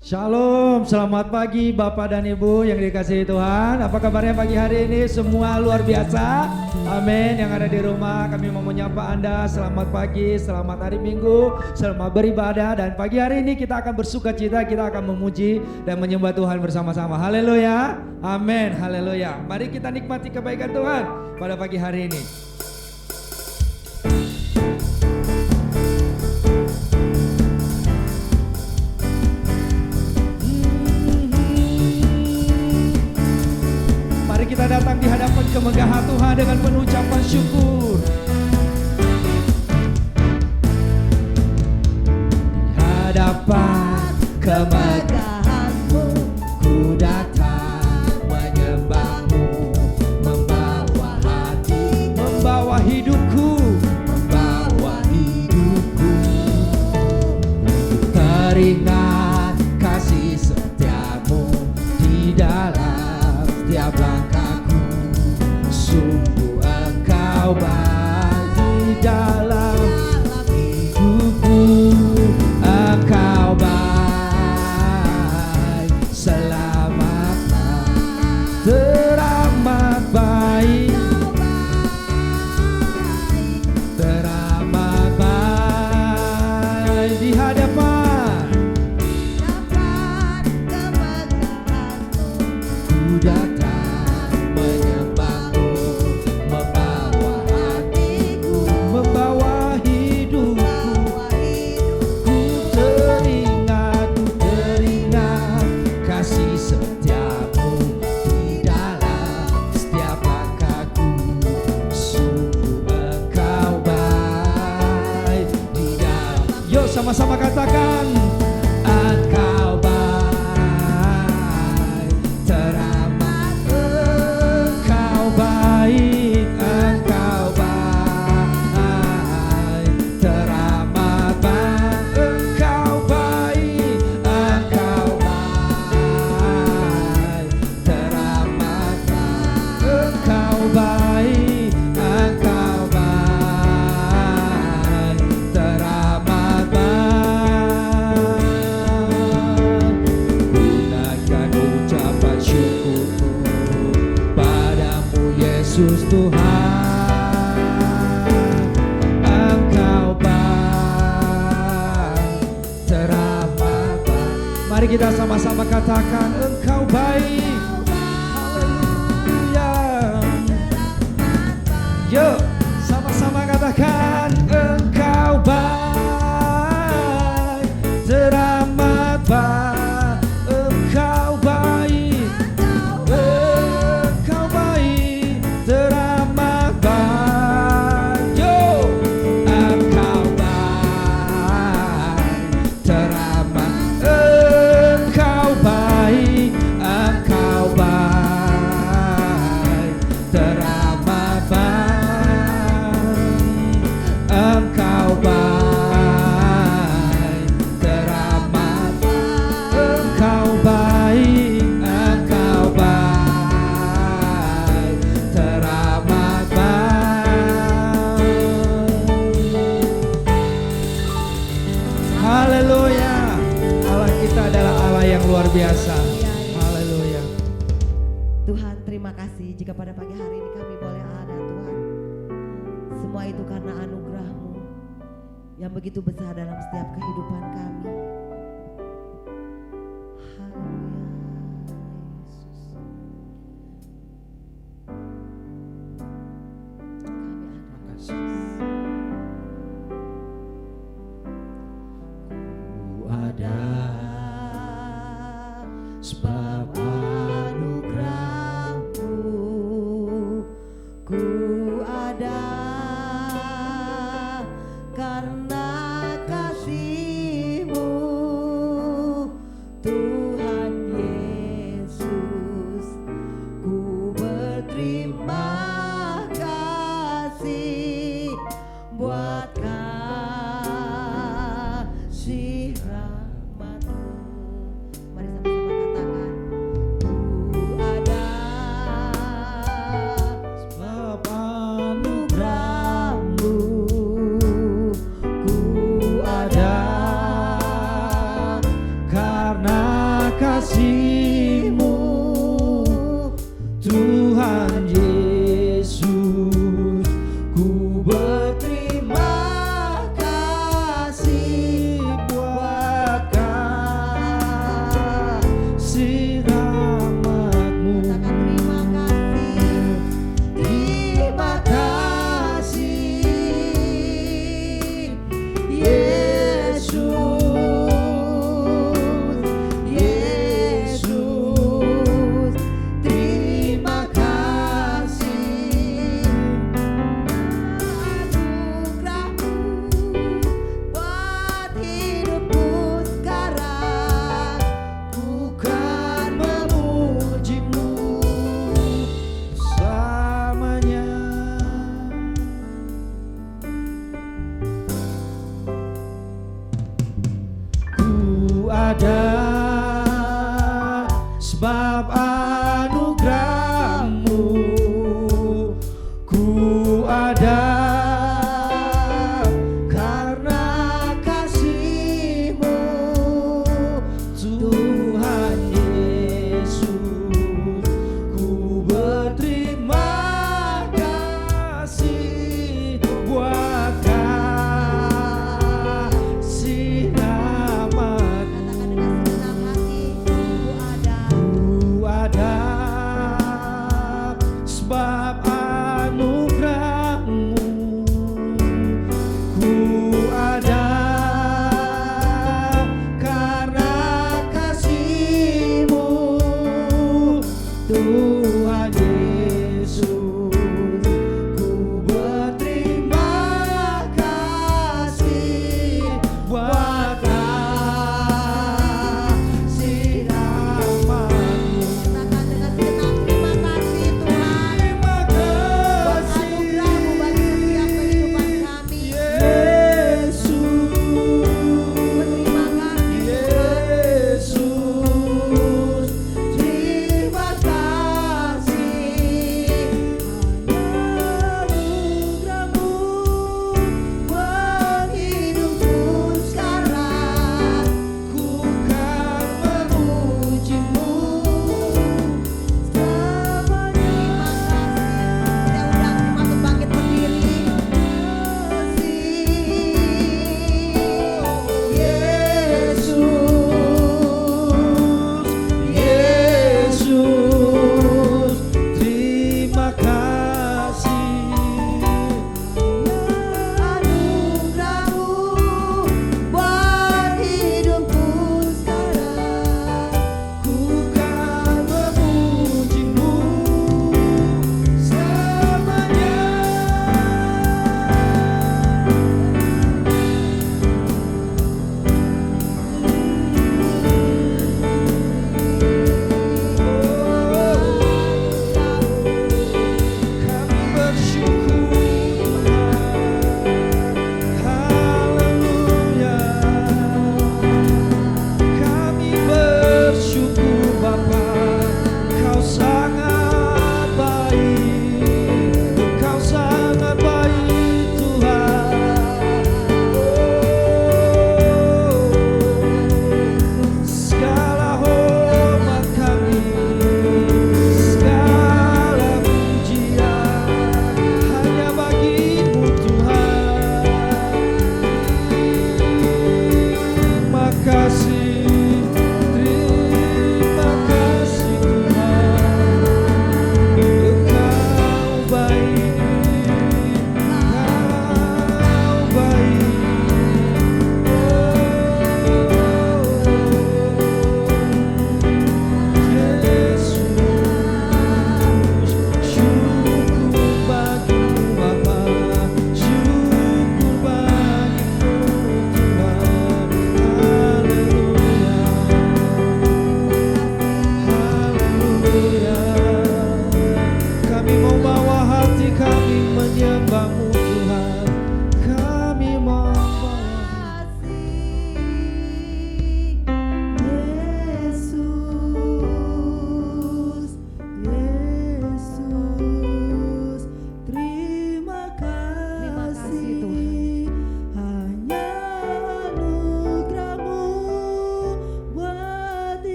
Shalom, selamat pagi Bapak dan Ibu yang dikasihi Tuhan. Apa kabarnya pagi hari ini? Semua luar biasa. Amin. Yang ada di rumah, kami mau menyapa Anda. Selamat pagi, selamat hari Minggu, selamat beribadah. Dan pagi hari ini kita akan bersuka cita, kita akan memuji dan menyembah Tuhan bersama-sama. Haleluya. Amin. Haleluya. Mari kita nikmati kebaikan Tuhan pada pagi hari ini. Kita datang di hadapan kemegahan Tuhan dengan penuh ucapan syukur. Di hadapan kemegahan-Mu, ku datang menyembah-Mu, membawa hati, membawa hidupku, teringat kasih setia-Mu di dalam setiap langkah. Sungguh Engkau baik di dalam hidupku, Engkau baik, selamat, teramat baik, teramat baik di hadapan kemegahan-Mu, ku datang sama-sama katakan, Engkau baik, teramat, Engkau baik, Engkau baik, teramat baik, Engkau baik, Engkau baik, teramat baik, Engkau baik, Engkau baik, teramat baik. Yesus Tuhan, Engkau baik, teramat baik. Mari kita sama-sama katakan, Engkau baik. Haleluya. Yuk, sama-sama katakan, Engkau baik, teramat baik. Biasa. Haleluya. Tuhan, terima kasih jika pada pagi hari ini kami boleh ada, Tuhan. Semua itu karena anugerah-Mu yang begitu besar dalam setiap kehidupan kami. Haleluya, Yesus. Kami ada. Ku ada sebab anugerah-Mu, ku ada karena kasih-Mu, Tuhan Yesus. Ku berterima kasih buat kasih rahmat-Mu. Mari sama-sama katakan, ku ada sebab anugerah-Mu, ku ada karena kasih-Mu Tuhan Yesus, ku berterima kasih buat kasih rahmat-Mu. Terima kasih Yesus, Yesus, terima kasih anugerah-Mu buat hidupku sekarang. Ku kan memuji-Mu selamanya. Ku ada sebab anugerah-Mu, ku ada karena kasih-Mu Tuhan Yesus, ku berterima kasih buat kasih rahmat-Mu.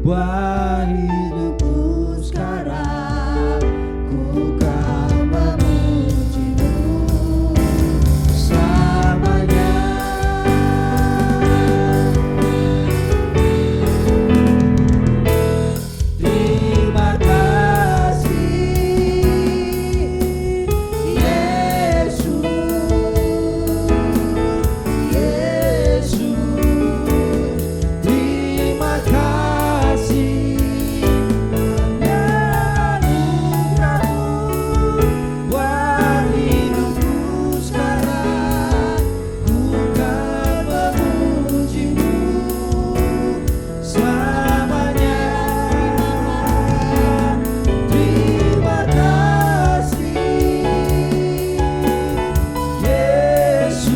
buat hidupku sekarang. Ku kan memujimu selamanya. Terima kasih Yesus, Yesus. Terima kasih hanya anugerah-Mu buat hidupku sekarang. Ku kan memujimu selamanya. Terima kasih Yesus,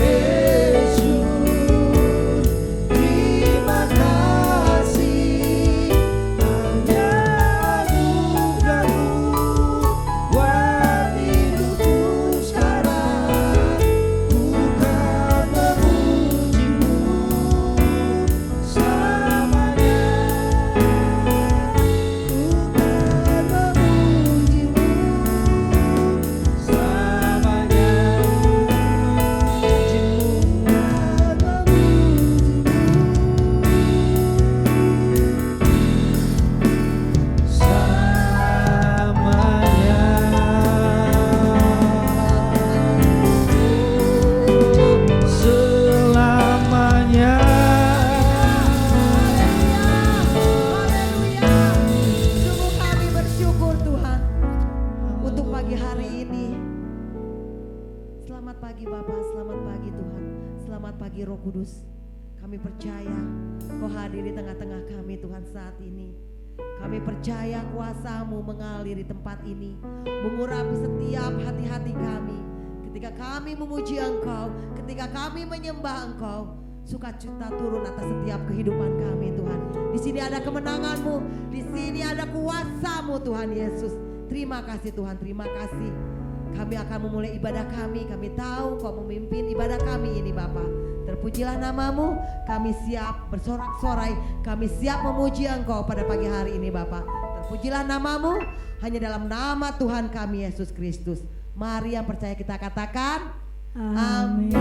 Yesus. Terima kasih hanya anugerah-Mu buat hidupku sekarang. Ku kan memujimu selamanya. Ku kan memujimu selamanya. Selamanya. Haleluya. Sungguh kami bersyukur Tuhan untuk pagi hari ini. Selamat pagi Bapak, selamat pagi Tuhan. Selamat pagi Roh Kudus. Kami percaya Kau hadir di tengah-tengah kami Tuhan saat ini. Kami percaya kuasa-Mu mengalir di tempat ini, mengurapi setiap hati-hati kami. Ketika kami memuji Engkau, ketika kami menyembah Engkau, sukacita turun atas setiap kehidupan kami Tuhan. Di sini ada kemenangan-Mu, di sini ada kuasa-Mu Tuhan Yesus. Terima kasih Tuhan, terima kasih. Kami akan memulai ibadah kami. Kami tahu Kau memimpin ibadah kami ini Bapa. Terpujilah nama-Mu. Kami siap bersorak-sorai. Kami siap memuji Engkau pada pagi hari ini Bapa. Terpujilah nama-Mu. Hanya dalam nama Tuhan kami Yesus Kristus. Mari yang percaya kita katakan amin.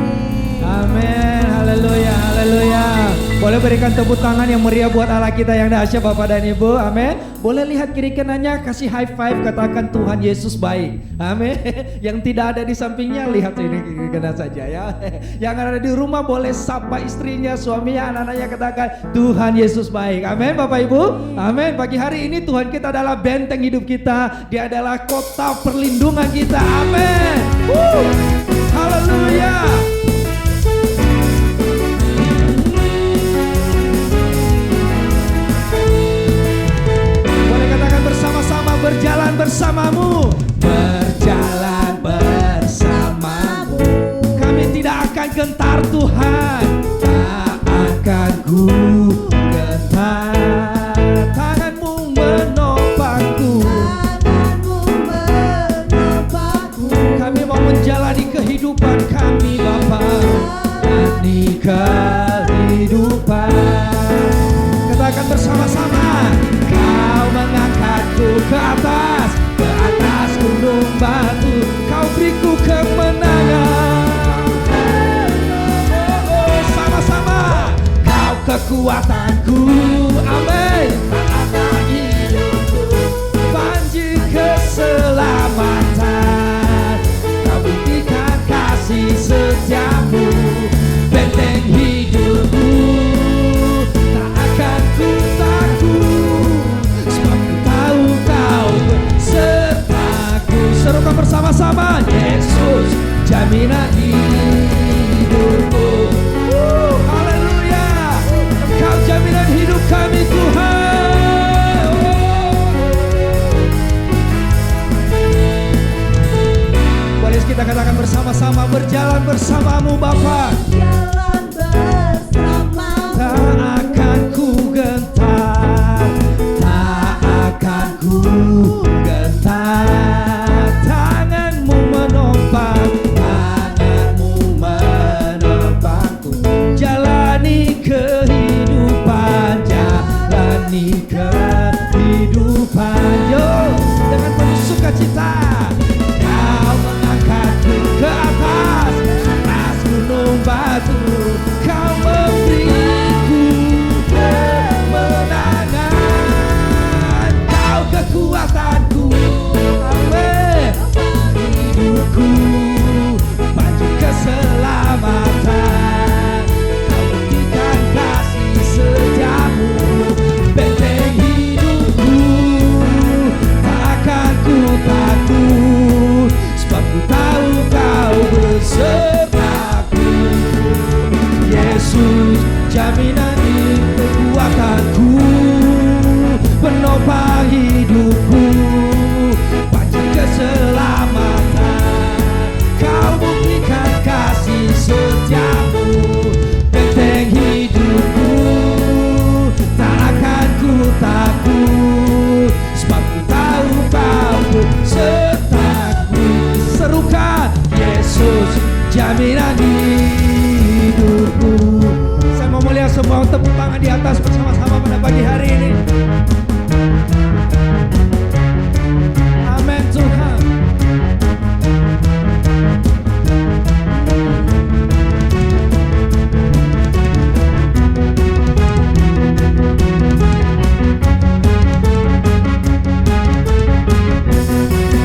Amin, haleluya, haleluya. Boleh berikan tepuk tangan yang meriah buat Allah kita yang dahsyat Bapak dan Ibu, amin. Boleh lihat kiri kanannya, kasih high five, katakan Tuhan Yesus baik, amin. Yang tidak ada di sampingnya, lihat ini kiri kanan saja ya. Yang ada di rumah boleh sapa istrinya, suaminya, anak-anaknya, katakan Tuhan Yesus baik, amin Bapak Ibu, amin. Pagi hari ini Tuhan kita adalah benteng hidup kita, Dia adalah kota perlindungan kita, amin. Haleluya. Boleh katakan bersama-sama, berjalan bersamamu. Berjalan bersamamu. Kami tidak akan gentar Tuhan, tak akan ku gentar. Tangan-Mu menopangku. Kami mau menjalani kehidupan kami Bapa, demi kehidupan. Katakan bersama-sama, Kau mengangkatku ke atas gunung batu, Kau beriku kemenangan. Sama-sama, Kau kekuatanku, amin. Anak hidupku, banjir keselamatan, Kau buktikan kasih setiamu, benteng hidupku. Tak akan ku takut, sebab ku tahu Kau besertaku. Serukan bersama-sama, Yesus jaminan hidupku. Haleluya. Kau jaminan hidup satu, Kau memberiku kemenangan. Kau kekuatanku, amin. Hidupku, baju keselamatan. Kau buktikan kasih setiamu, benteng hidupku. Tak akan ku takut, sebab ku tahu Kau besertaku. Yesus, jaminan kekuatanku, penopang hidupku, baju keselamatan. Kau buktikan kasih setiamu, benteng hidupku. Tak akan ku takut, sebab ku tahu Kau besertaku. Serukan, Yesus, jaminan hidupku. Saya mau melihat semua tepuk tangan di atas bersama-sama pada pagi hari ini. Amin Tuhan.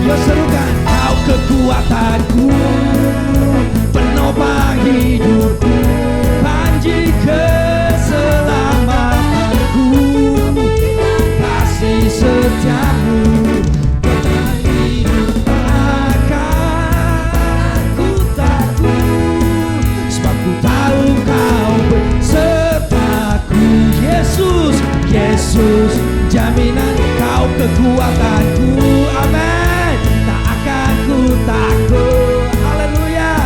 Yo serukan, Kau kekuatanku, penopang hidupku, panji keselamatanku, kasih setiamu, penopang hidup. Akan ku takut, sebab ku tahu Kau besertaku. Yesus, Yesus, jaminan Kau kekuatanku, amin. Tak akan ku takut, haleluya.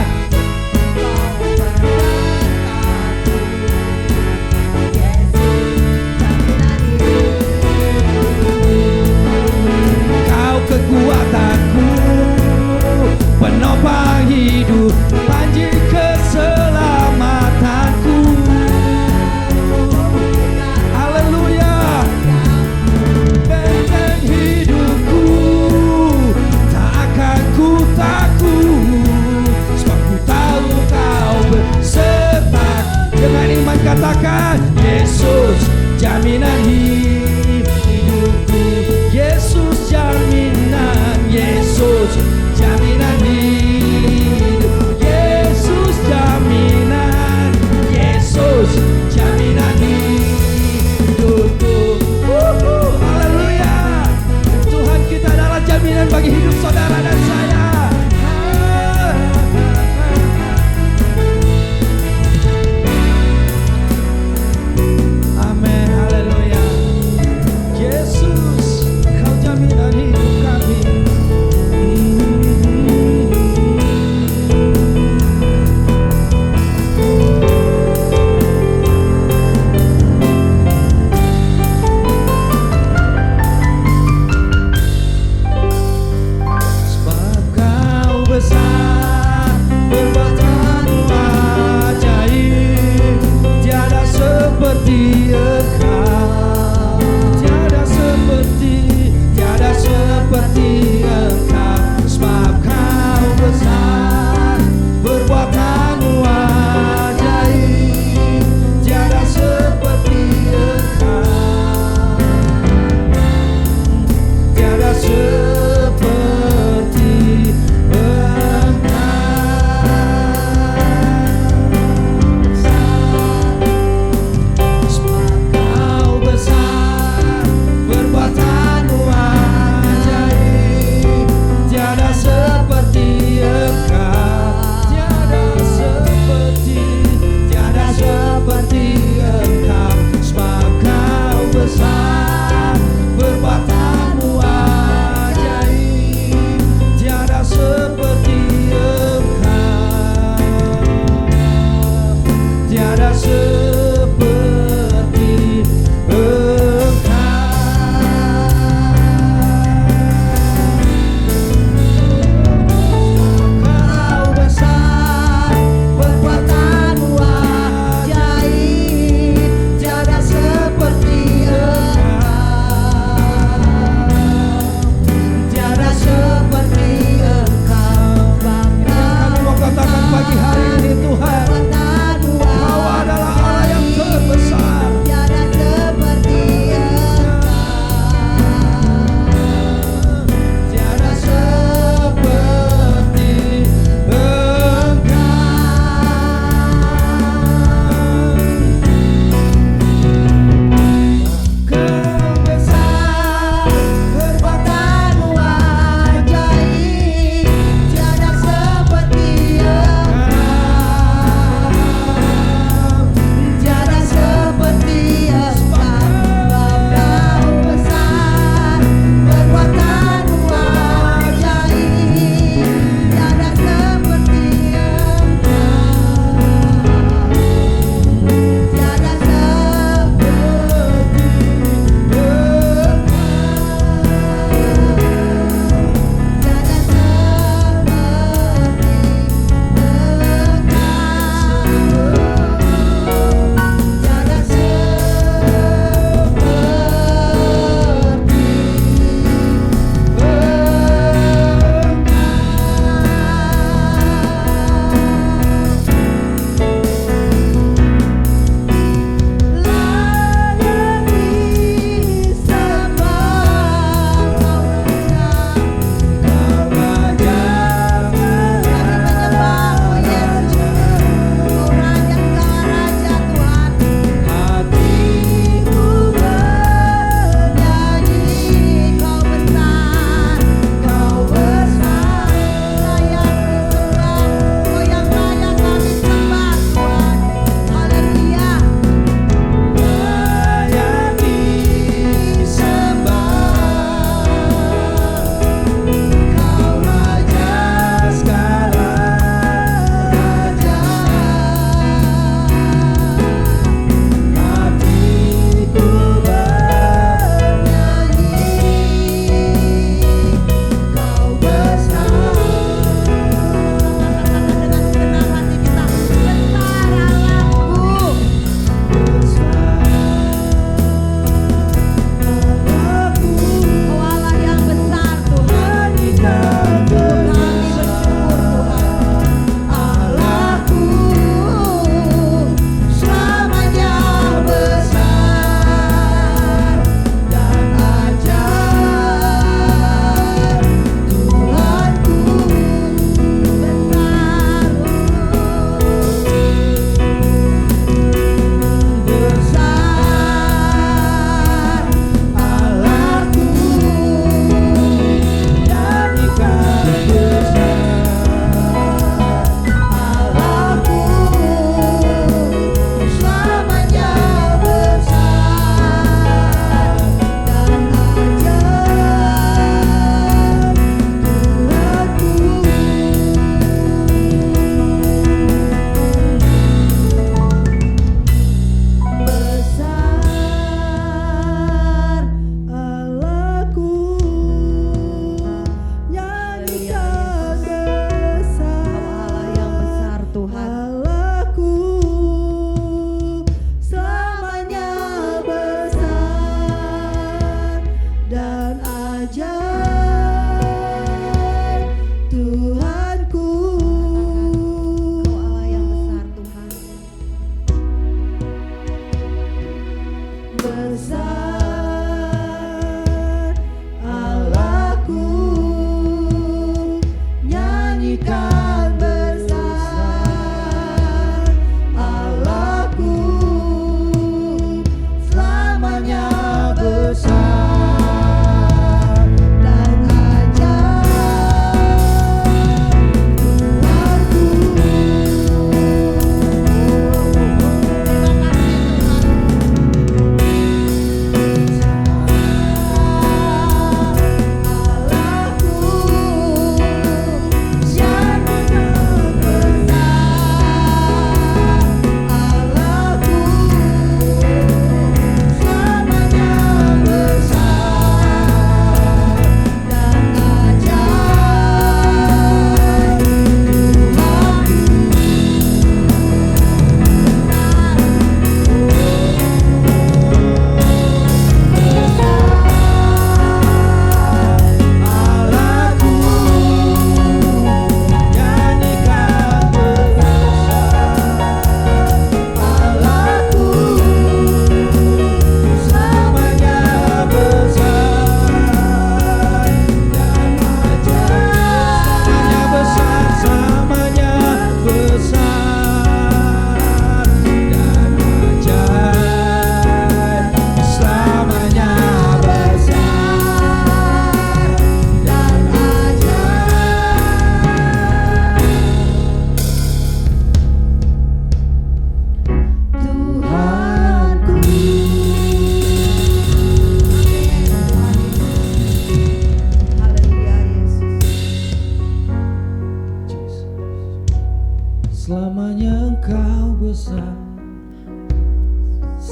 Kau kekuatanku, penopang hidup, panji keselamatanku, haleluya. Benteng hidupku, tak akan ku takut, sebab ku tahu Kau besertaku. Dengan iman katakan, Yesus, jaminan hidupku. Yesus, jaminan. Yesus, jaminan hidup. Yesus, jaminan. Yesus, jaminan hidupku. Haleluya. Tuhan kita adalah jaminan bagi hidup saudara dan saya. Amin, haleluya. Yesus, Kau jaminan hidup kami. Sebab Kau besar, perbuatanmu ajaib, tiada seperti Engkau, tiada seperti Engkau. Sebab Kau besar, perbuatanmu ajaib, tiada seperti Engkau, tiada seperti Sebab Kau besar, perbuatanmu ajaib, tiada seperti Engkau, tiada seperti Engkau. Sebab Kau besar, perbuatanmu ajaib, tiada seperti Engkau, tiada seperti Engkau. Kau besar, perbuatanmu ajaib, tiada seperti Engkau, tiada seperti Engkau. Kami mau katakan pagi hari ini Tuhan,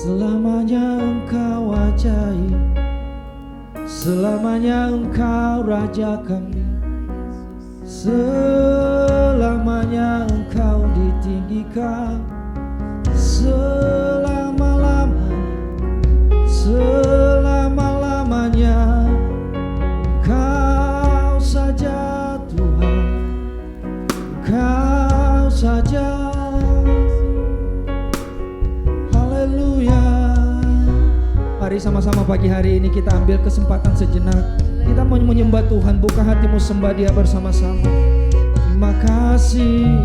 Selamanya Engkau ajaib, selamanya Engkau Raja kami, selamanya Engkau ditinggikan, selama-lamanya Engkau saja Tuhan, Engkau saja. Haleluya. Mari sama-sama pagi hari ini kita ambil kesempatan sejenak, kita mau menyembah Tuhan. Buka hatimu, sembah Dia bersama-sama. Terima kasih,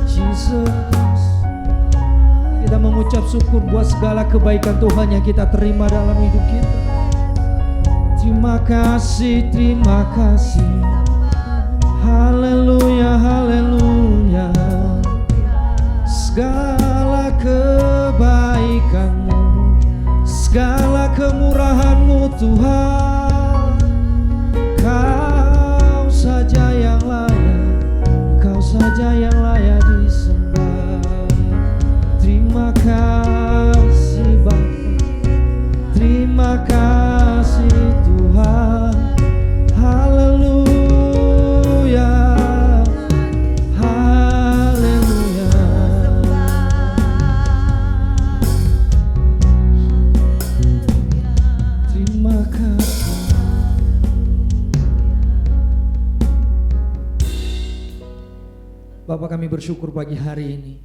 Jesus. Kita mengucap syukur buat segala kebaikan Tuhan yang kita terima dalam hidup kita. Terima kasih, terima kasih. Haleluya, haleluya. Segala kebaikan-Mu, segala kemurahan-Mu Tuhan, Kau saja yang layak, Kau saja yang layak disembah. Terima kasih Bapa, terima kasih Tuhan. Haleluya, haleluya. Terima kasih. Bapa, kami bersyukur pagi hari ini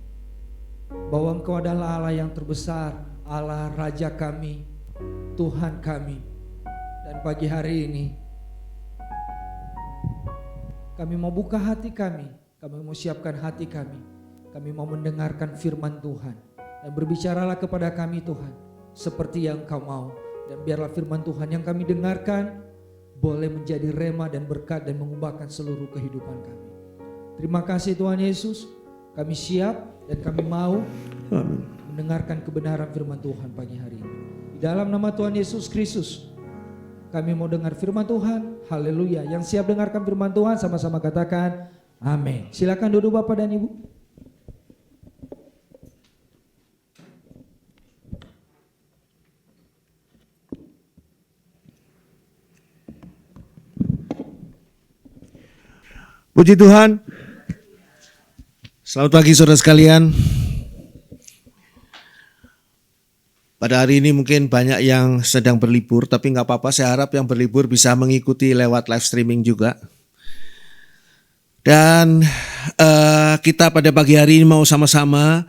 bahwa Engkau adalah Allah yang terbesar, Allah Raja kami, Tuhan kami. Dan pagi hari ini kami mau buka hati kami mau siapkan hati kami mau mendengarkan firman Tuhan. Dan berbicaralah kepada kami Tuhan seperti yang Engkau mau. Dan biarlah firman Tuhan yang kami dengarkan boleh menjadi rema dan berkat dan mengubahkan seluruh kehidupan kami. Terima kasih Tuhan Yesus, kami siap dan kami mau mendengarkan kebenaran firman Tuhan pagi hari ini. Di dalam nama Tuhan Yesus Kristus kami mau dengar firman Tuhan. Haleluya. Yang siap dengarkan firman Tuhan sama-sama katakan amin. Silakan duduk Bapak dan Ibu. Puji Tuhan. Selamat pagi saudara sekalian. Pada hari ini mungkin banyak yang sedang berlibur, tapi nggak apa-apa. Saya harap yang berlibur bisa mengikuti lewat live streaming juga. Dan kita pada pagi hari ini mau sama-sama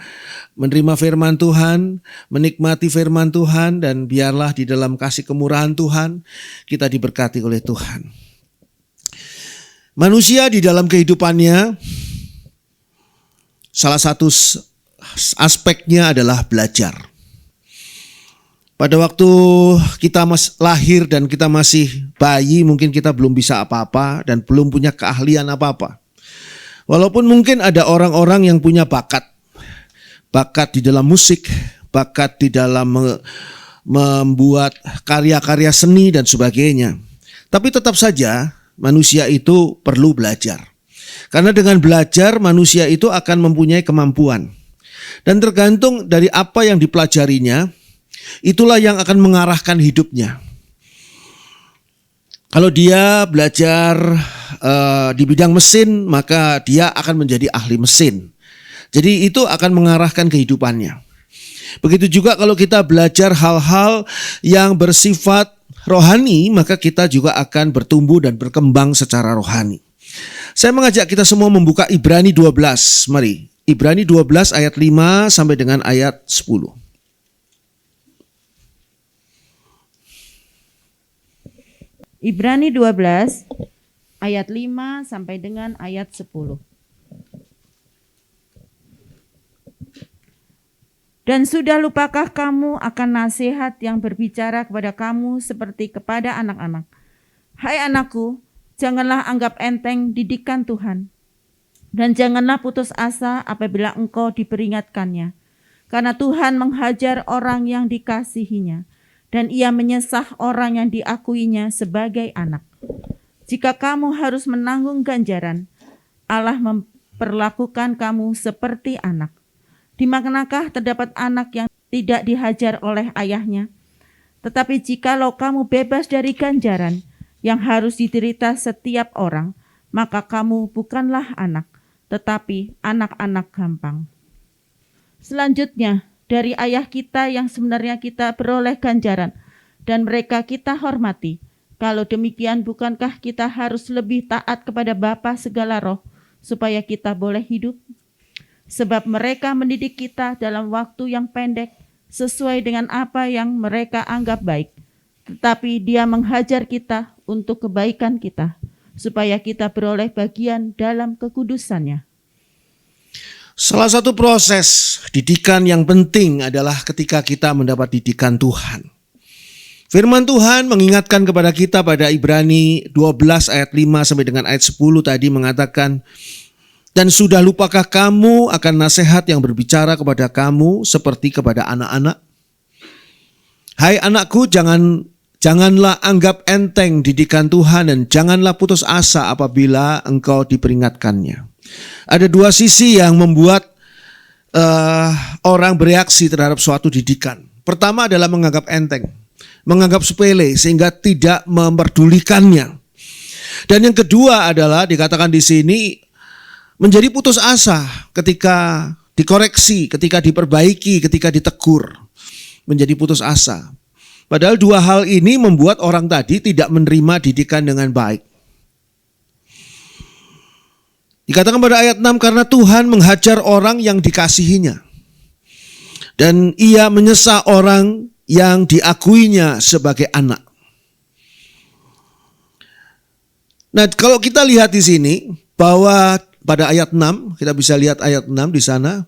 menerima firman Tuhan, menikmati firman Tuhan, dan biarlah di dalam kasih kemurahan Tuhan kita diberkati oleh Tuhan. Manusia di dalam kehidupannya, salah satu aspeknya adalah belajar. Pada waktu kita lahir dan kita masih bayi, mungkin kita belum bisa apa-apa dan belum punya keahlian apa-apa. Walaupun mungkin ada orang-orang yang punya bakat di dalam musik, bakat di dalam membuat karya-karya seni dan sebagainya. Tapi tetap saja manusia itu perlu belajar. Karena dengan belajar manusia itu akan mempunyai kemampuan. Dan tergantung dari apa yang dipelajarinya, itulah yang akan mengarahkan hidupnya. Kalau dia belajar di bidang mesin, maka dia akan menjadi ahli mesin. Jadi itu akan mengarahkan kehidupannya. Begitu juga kalau kita belajar hal-hal yang bersifat rohani, maka kita juga akan bertumbuh dan berkembang secara rohani. Saya mengajak kita semua membuka Ibrani 12. Mari, Ibrani 12 ayat 5 sampai dengan ayat 10. Ibrani 12 ayat 5 sampai dengan ayat 10. Dan sudah lupakah kamu akan nasihat yang berbicara kepada kamu seperti kepada anak-anak? Hai anakku, janganlah anggap enteng didikan Tuhan. Dan janganlah putus asa apabila engkau diperingatkannya. Karena Tuhan menghajar orang yang dikasihinya. Dan ia menyesah orang yang diakuinya sebagai anak. Jika kamu harus menanggung ganjaran, Allah memperlakukan kamu seperti anak. Di manakah terdapat anak yang tidak dihajar oleh ayahnya? Tetapi jikalau kamu bebas dari ganjaran yang harus diderita setiap orang, maka kamu bukanlah anak, tetapi anak-anak gampang. Selanjutnya, dari ayah kita yang sebenarnya kita beroleh ganjaran, dan mereka kita hormati. Kalau demikian, bukankah kita harus lebih taat kepada Bapa segala roh, supaya kita boleh hidup? Sebab mereka mendidik kita dalam waktu yang pendek, sesuai dengan apa yang mereka anggap baik. Tetapi Dia menghajar kita untuk kebaikan kita, supaya kita beroleh bagian dalam kekudusannya. Salah satu proses didikan yang penting adalah ketika kita mendapat didikan Tuhan. Firman Tuhan mengingatkan kepada kita pada Ibrani 12 ayat 5 sampai dengan ayat 10 tadi mengatakan, dan sudah lupakah kamu akan nasihat yang berbicara kepada kamu seperti kepada anak-anak? Hai anakku, janganlah anggap enteng didikan Tuhan dan janganlah putus asa apabila engkau diperingatkannya. Ada dua sisi yang membuat orang bereaksi terhadap suatu didikan. Pertama adalah menganggap enteng, menganggap sepele sehingga tidak memperdulikannya. Dan yang kedua adalah dikatakan di sini menjadi putus asa ketika dikoreksi, ketika diperbaiki, ketika ditegur. Menjadi putus asa. Padahal dua hal ini membuat orang tadi tidak menerima didikan dengan baik. Dikatakan pada ayat 6, karena Tuhan menghajar orang yang dikasihinya. Dan Ia menyesa orang yang diakuinya sebagai anak. Nah, kalau kita lihat di sini bahwa pada ayat 6, kita bisa lihat ayat 6 di sana,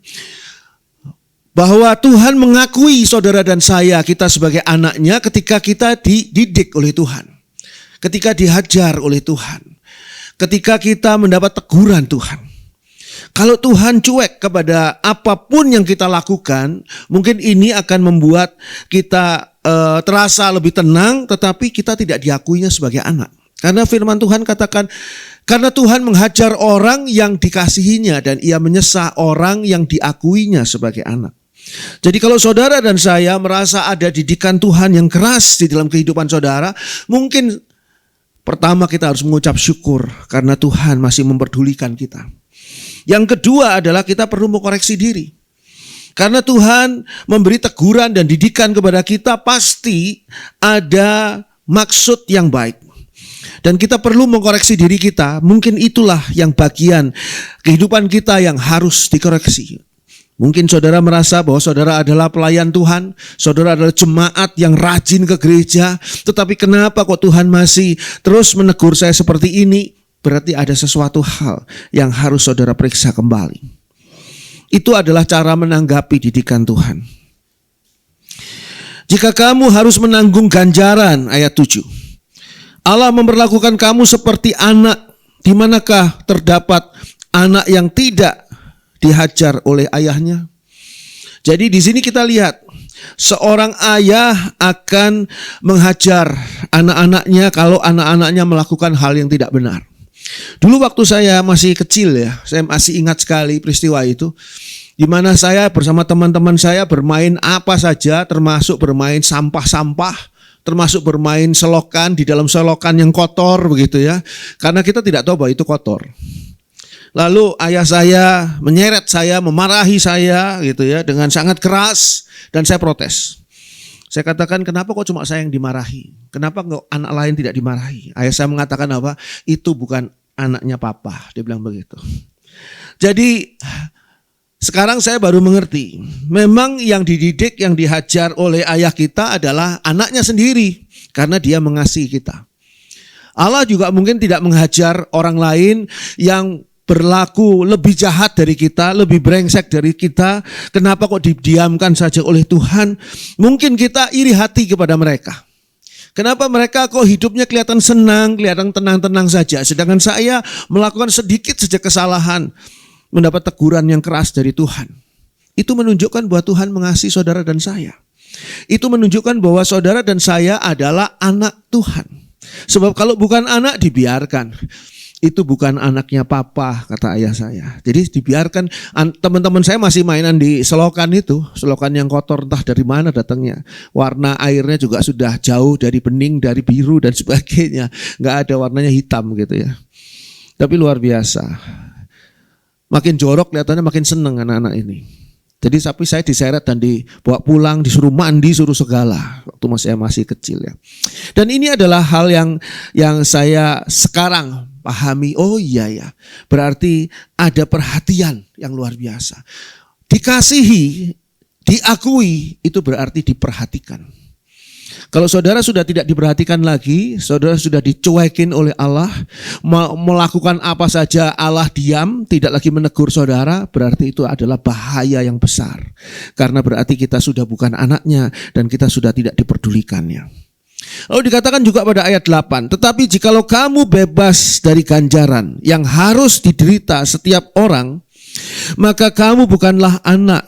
bahwa Tuhan mengakui saudara dan saya, kita sebagai anaknya ketika kita dididik oleh Tuhan. Ketika dihajar oleh Tuhan. Ketika kita mendapat teguran Tuhan. Kalau Tuhan cuek kepada apapun yang kita lakukan, mungkin ini akan membuat kita terasa lebih tenang, tetapi kita tidak diakuinya sebagai anak. Karena firman Tuhan katakan, karena Tuhan menghajar orang yang dikasihinya dan Ia menyesa orang yang diakuinya sebagai anak. Jadi kalau saudara dan saya merasa ada didikan Tuhan yang keras di dalam kehidupan saudara, mungkin pertama kita harus mengucap syukur karena Tuhan masih memperdulikan kita. Yang kedua adalah kita perlu mengkoreksi diri. Karena Tuhan memberi teguran dan didikan kepada kita pasti ada maksud yang baik. Dan kita perlu mengkoreksi diri kita. Mungkin itulah yang bagian kehidupan kita yang harus dikoreksi. Mungkin saudara merasa bahwa saudara adalah pelayan Tuhan, saudara adalah jemaat yang rajin ke gereja, tetapi kenapa kok Tuhan masih terus menegur saya seperti ini? Berarti ada sesuatu hal yang harus saudara periksa kembali. Itu adalah cara menanggapi didikan Tuhan. Jika kamu harus menanggung ganjaran, ayat 7. Allah memperlakukan kamu seperti anak, di manakah terdapat anak yang tidak dihajar oleh ayahnya. Jadi di sini kita lihat seorang ayah akan menghajar anak-anaknya kalau anak-anaknya melakukan hal yang tidak benar. Dulu waktu saya masih kecil ya, saya masih ingat sekali peristiwa itu, di mana saya bersama teman-teman saya bermain apa saja, termasuk bermain sampah-sampah, termasuk bermain selokan di dalam selokan yang kotor begitu ya, karena kita tidak tahu bahwa itu kotor. Lalu ayah saya menyeret saya, memarahi saya gitu ya dengan sangat keras dan saya protes. Saya katakan, kenapa kok cuma saya yang dimarahi? Kenapa kok anak lain tidak dimarahi? Ayah saya mengatakan apa? Itu bukan anaknya papa, dia bilang begitu. Jadi sekarang saya baru mengerti, memang yang dididik, yang dihajar oleh ayah kita adalah anaknya sendiri karena dia mengasihi kita. Allah juga mungkin tidak menghajar orang lain yang berlaku lebih jahat dari kita, lebih brengsek dari kita. Kenapa kok didiamkan saja oleh Tuhan? Mungkin kita iri hati kepada mereka. Kenapa mereka kok hidupnya kelihatan senang, kelihatan tenang-tenang saja. Sedangkan saya melakukan sedikit saja kesalahan, mendapat teguran yang keras dari Tuhan. Itu menunjukkan bahwa Tuhan mengasihi saudara dan saya. Itu menunjukkan bahwa saudara dan saya adalah anak Tuhan. Sebab kalau bukan anak dibiarkan. itu bukan anaknya papa, kata ayah saya. Jadi dibiarkan, teman-teman saya masih mainan di selokan itu, selokan yang kotor entah dari mana datangnya. Warna airnya juga sudah jauh dari bening, dari biru dan sebagainya. Nggak ada warnanya hitam gitu ya. Tapi luar biasa. Makin jorok kelihatannya makin seneng anak-anak ini. Jadi tapi saya diseret dan dibawa pulang, disuruh mandi, suruh segala waktu masih kecil ya. Dan ini adalah hal yang saya sekarang pahami, oh iya ya, berarti ada perhatian yang luar biasa. Dikasihi, diakui, itu berarti diperhatikan. Kalau saudara sudah tidak diperhatikan lagi, saudara sudah dicuekin oleh Allah, melakukan apa saja Allah diam, tidak lagi menegur saudara, berarti itu adalah bahaya yang besar. Karena berarti kita sudah bukan anaknya dan kita sudah tidak diperdulikannya. Lalu dikatakan juga pada ayat 8, tetapi jikalau kamu bebas dari ganjaran yang harus diderita setiap orang, maka kamu bukanlah anak,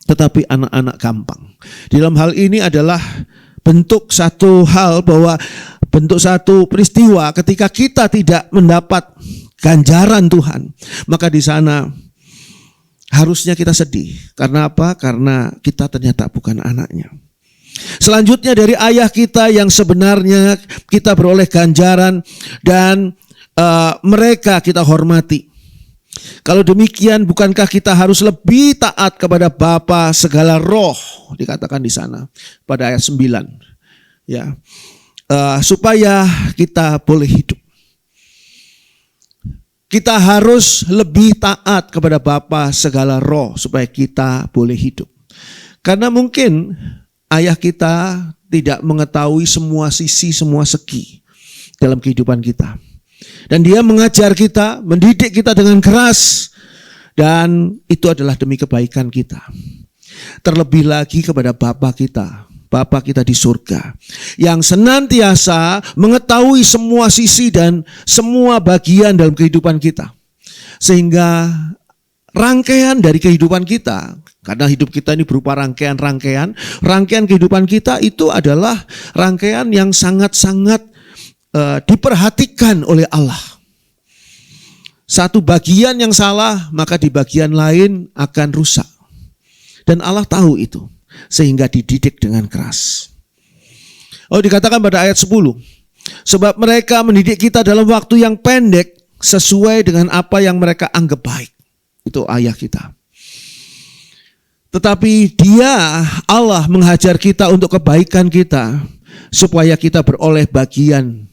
tetapi anak-anak gampang. Di dalam hal ini adalah bentuk satu hal bahwa bentuk satu peristiwa ketika kita tidak mendapat ganjaran Tuhan, maka di sana harusnya kita sedih. Karena apa? Karena kita ternyata bukan anaknya. Selanjutnya dari ayah kita yang sebenarnya kita beroleh ganjaran dan mereka kita hormati. Kalau demikian bukankah kita harus lebih taat kepada Bapa segala roh, dikatakan di sana pada ayat 9 ya, supaya kita boleh hidup. Kita harus lebih taat kepada Bapa segala roh supaya kita boleh hidup. Karena mungkin ayah kita tidak mengetahui semua sisi, semua segi dalam kehidupan kita. Dan dia mengajar kita, mendidik kita dengan keras. Dan itu adalah demi kebaikan kita. Terlebih lagi kepada Bapa kita di surga, yang senantiasa mengetahui semua sisi dan semua bagian dalam kehidupan kita. Sehingga rangkaian dari kehidupan kita, karena hidup kita ini berupa rangkaian kehidupan kita itu adalah rangkaian yang sangat-sangat diperhatikan oleh Allah. Satu bagian yang salah, maka di bagian lain akan rusak. Dan Allah tahu itu, sehingga dididik dengan keras. Oh, dikatakan pada ayat 10, sebab mereka mendidik kita dalam waktu yang pendek sesuai dengan apa yang mereka anggap baik. Itu ayah kita. Tetapi dia, Allah menghajar kita untuk kebaikan kita, supaya kita beroleh bagian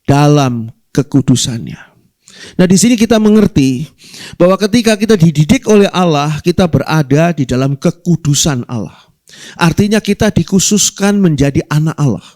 dalam kekudusannya. Nah, di sini kita mengerti bahwa ketika kita dididik oleh Allah, kita berada di dalam kekudusan Allah. Artinya kita dikhususkan menjadi anak Allah.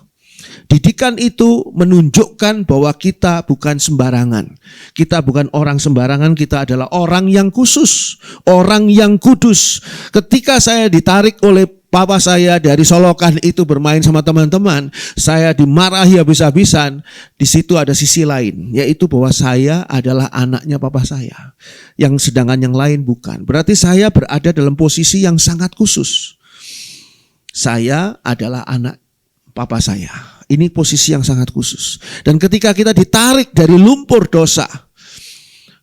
Didikan itu menunjukkan bahwa kita bukan sembarangan. Kita bukan orang sembarangan, kita adalah orang yang khusus, orang yang kudus. Ketika saya ditarik oleh papa saya dari solokan itu bermain sama teman-teman, saya dimarahi habis-habisan. Di situ ada sisi lain, yaitu bahwa saya adalah anaknya papa saya, yang sedangkan yang lain bukan. Berarti saya berada dalam posisi yang sangat khusus. Saya adalah anak papa saya. Ini posisi yang sangat khusus. Dan ketika kita ditarik dari lumpur dosa,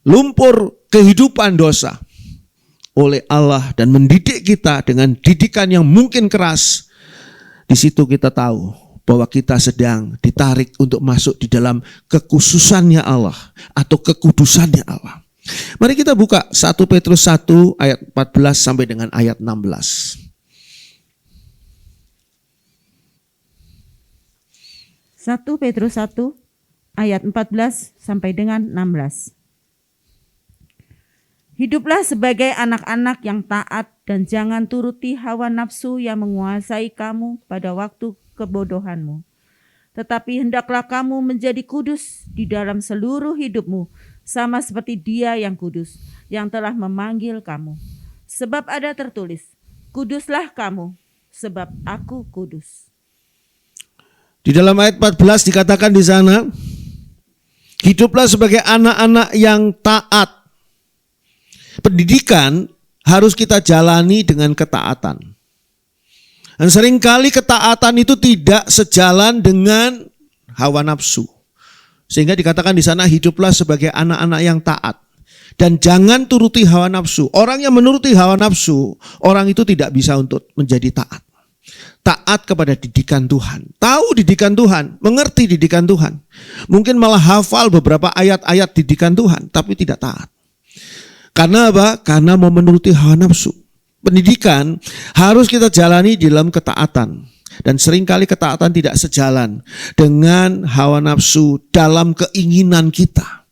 lumpur kehidupan dosa oleh Allah dan mendidik kita dengan didikan yang mungkin keras, di situ kita tahu bahwa kita sedang ditarik untuk masuk di dalam kekhususannya Allah atau kekudusannya Allah. Mari kita buka 1 Petrus 1 ayat 14 sampai dengan ayat 16. 1 Petrus 1 ayat 14 sampai dengan 16. Hiduplah sebagai anak-anak yang taat dan jangan turuti hawa nafsu yang menguasai kamu pada waktu kebodohanmu. Tetapi hendaklah kamu menjadi kudus di dalam seluruh hidupmu, sama seperti Dia yang kudus, yang telah memanggil kamu. Sebab ada tertulis, kuduslah kamu, sebab aku kudus. Di dalam ayat 14 dikatakan di sana, hiduplah sebagai anak-anak yang taat. Pendidikan harus kita jalani dengan ketaatan. Dan seringkali ketaatan itu tidak sejalan dengan hawa nafsu. Sehingga dikatakan di sana hiduplah sebagai anak-anak yang taat. Dan jangan turuti hawa nafsu. Orang yang menuruti hawa nafsu, orang itu tidak bisa untuk menjadi taat. Taat kepada didikan Tuhan. Tahu didikan Tuhan, mengerti didikan Tuhan. Mungkin malah hafal beberapa ayat-ayat didikan Tuhan, tapi tidak taat. Karena apa? Karena mau menuruti hawa nafsu. Pendidikan harus kita jalani di dalam ketaatan. Dan seringkali ketaatan tidak sejalan dengan hawa nafsu dalam keinginan kita.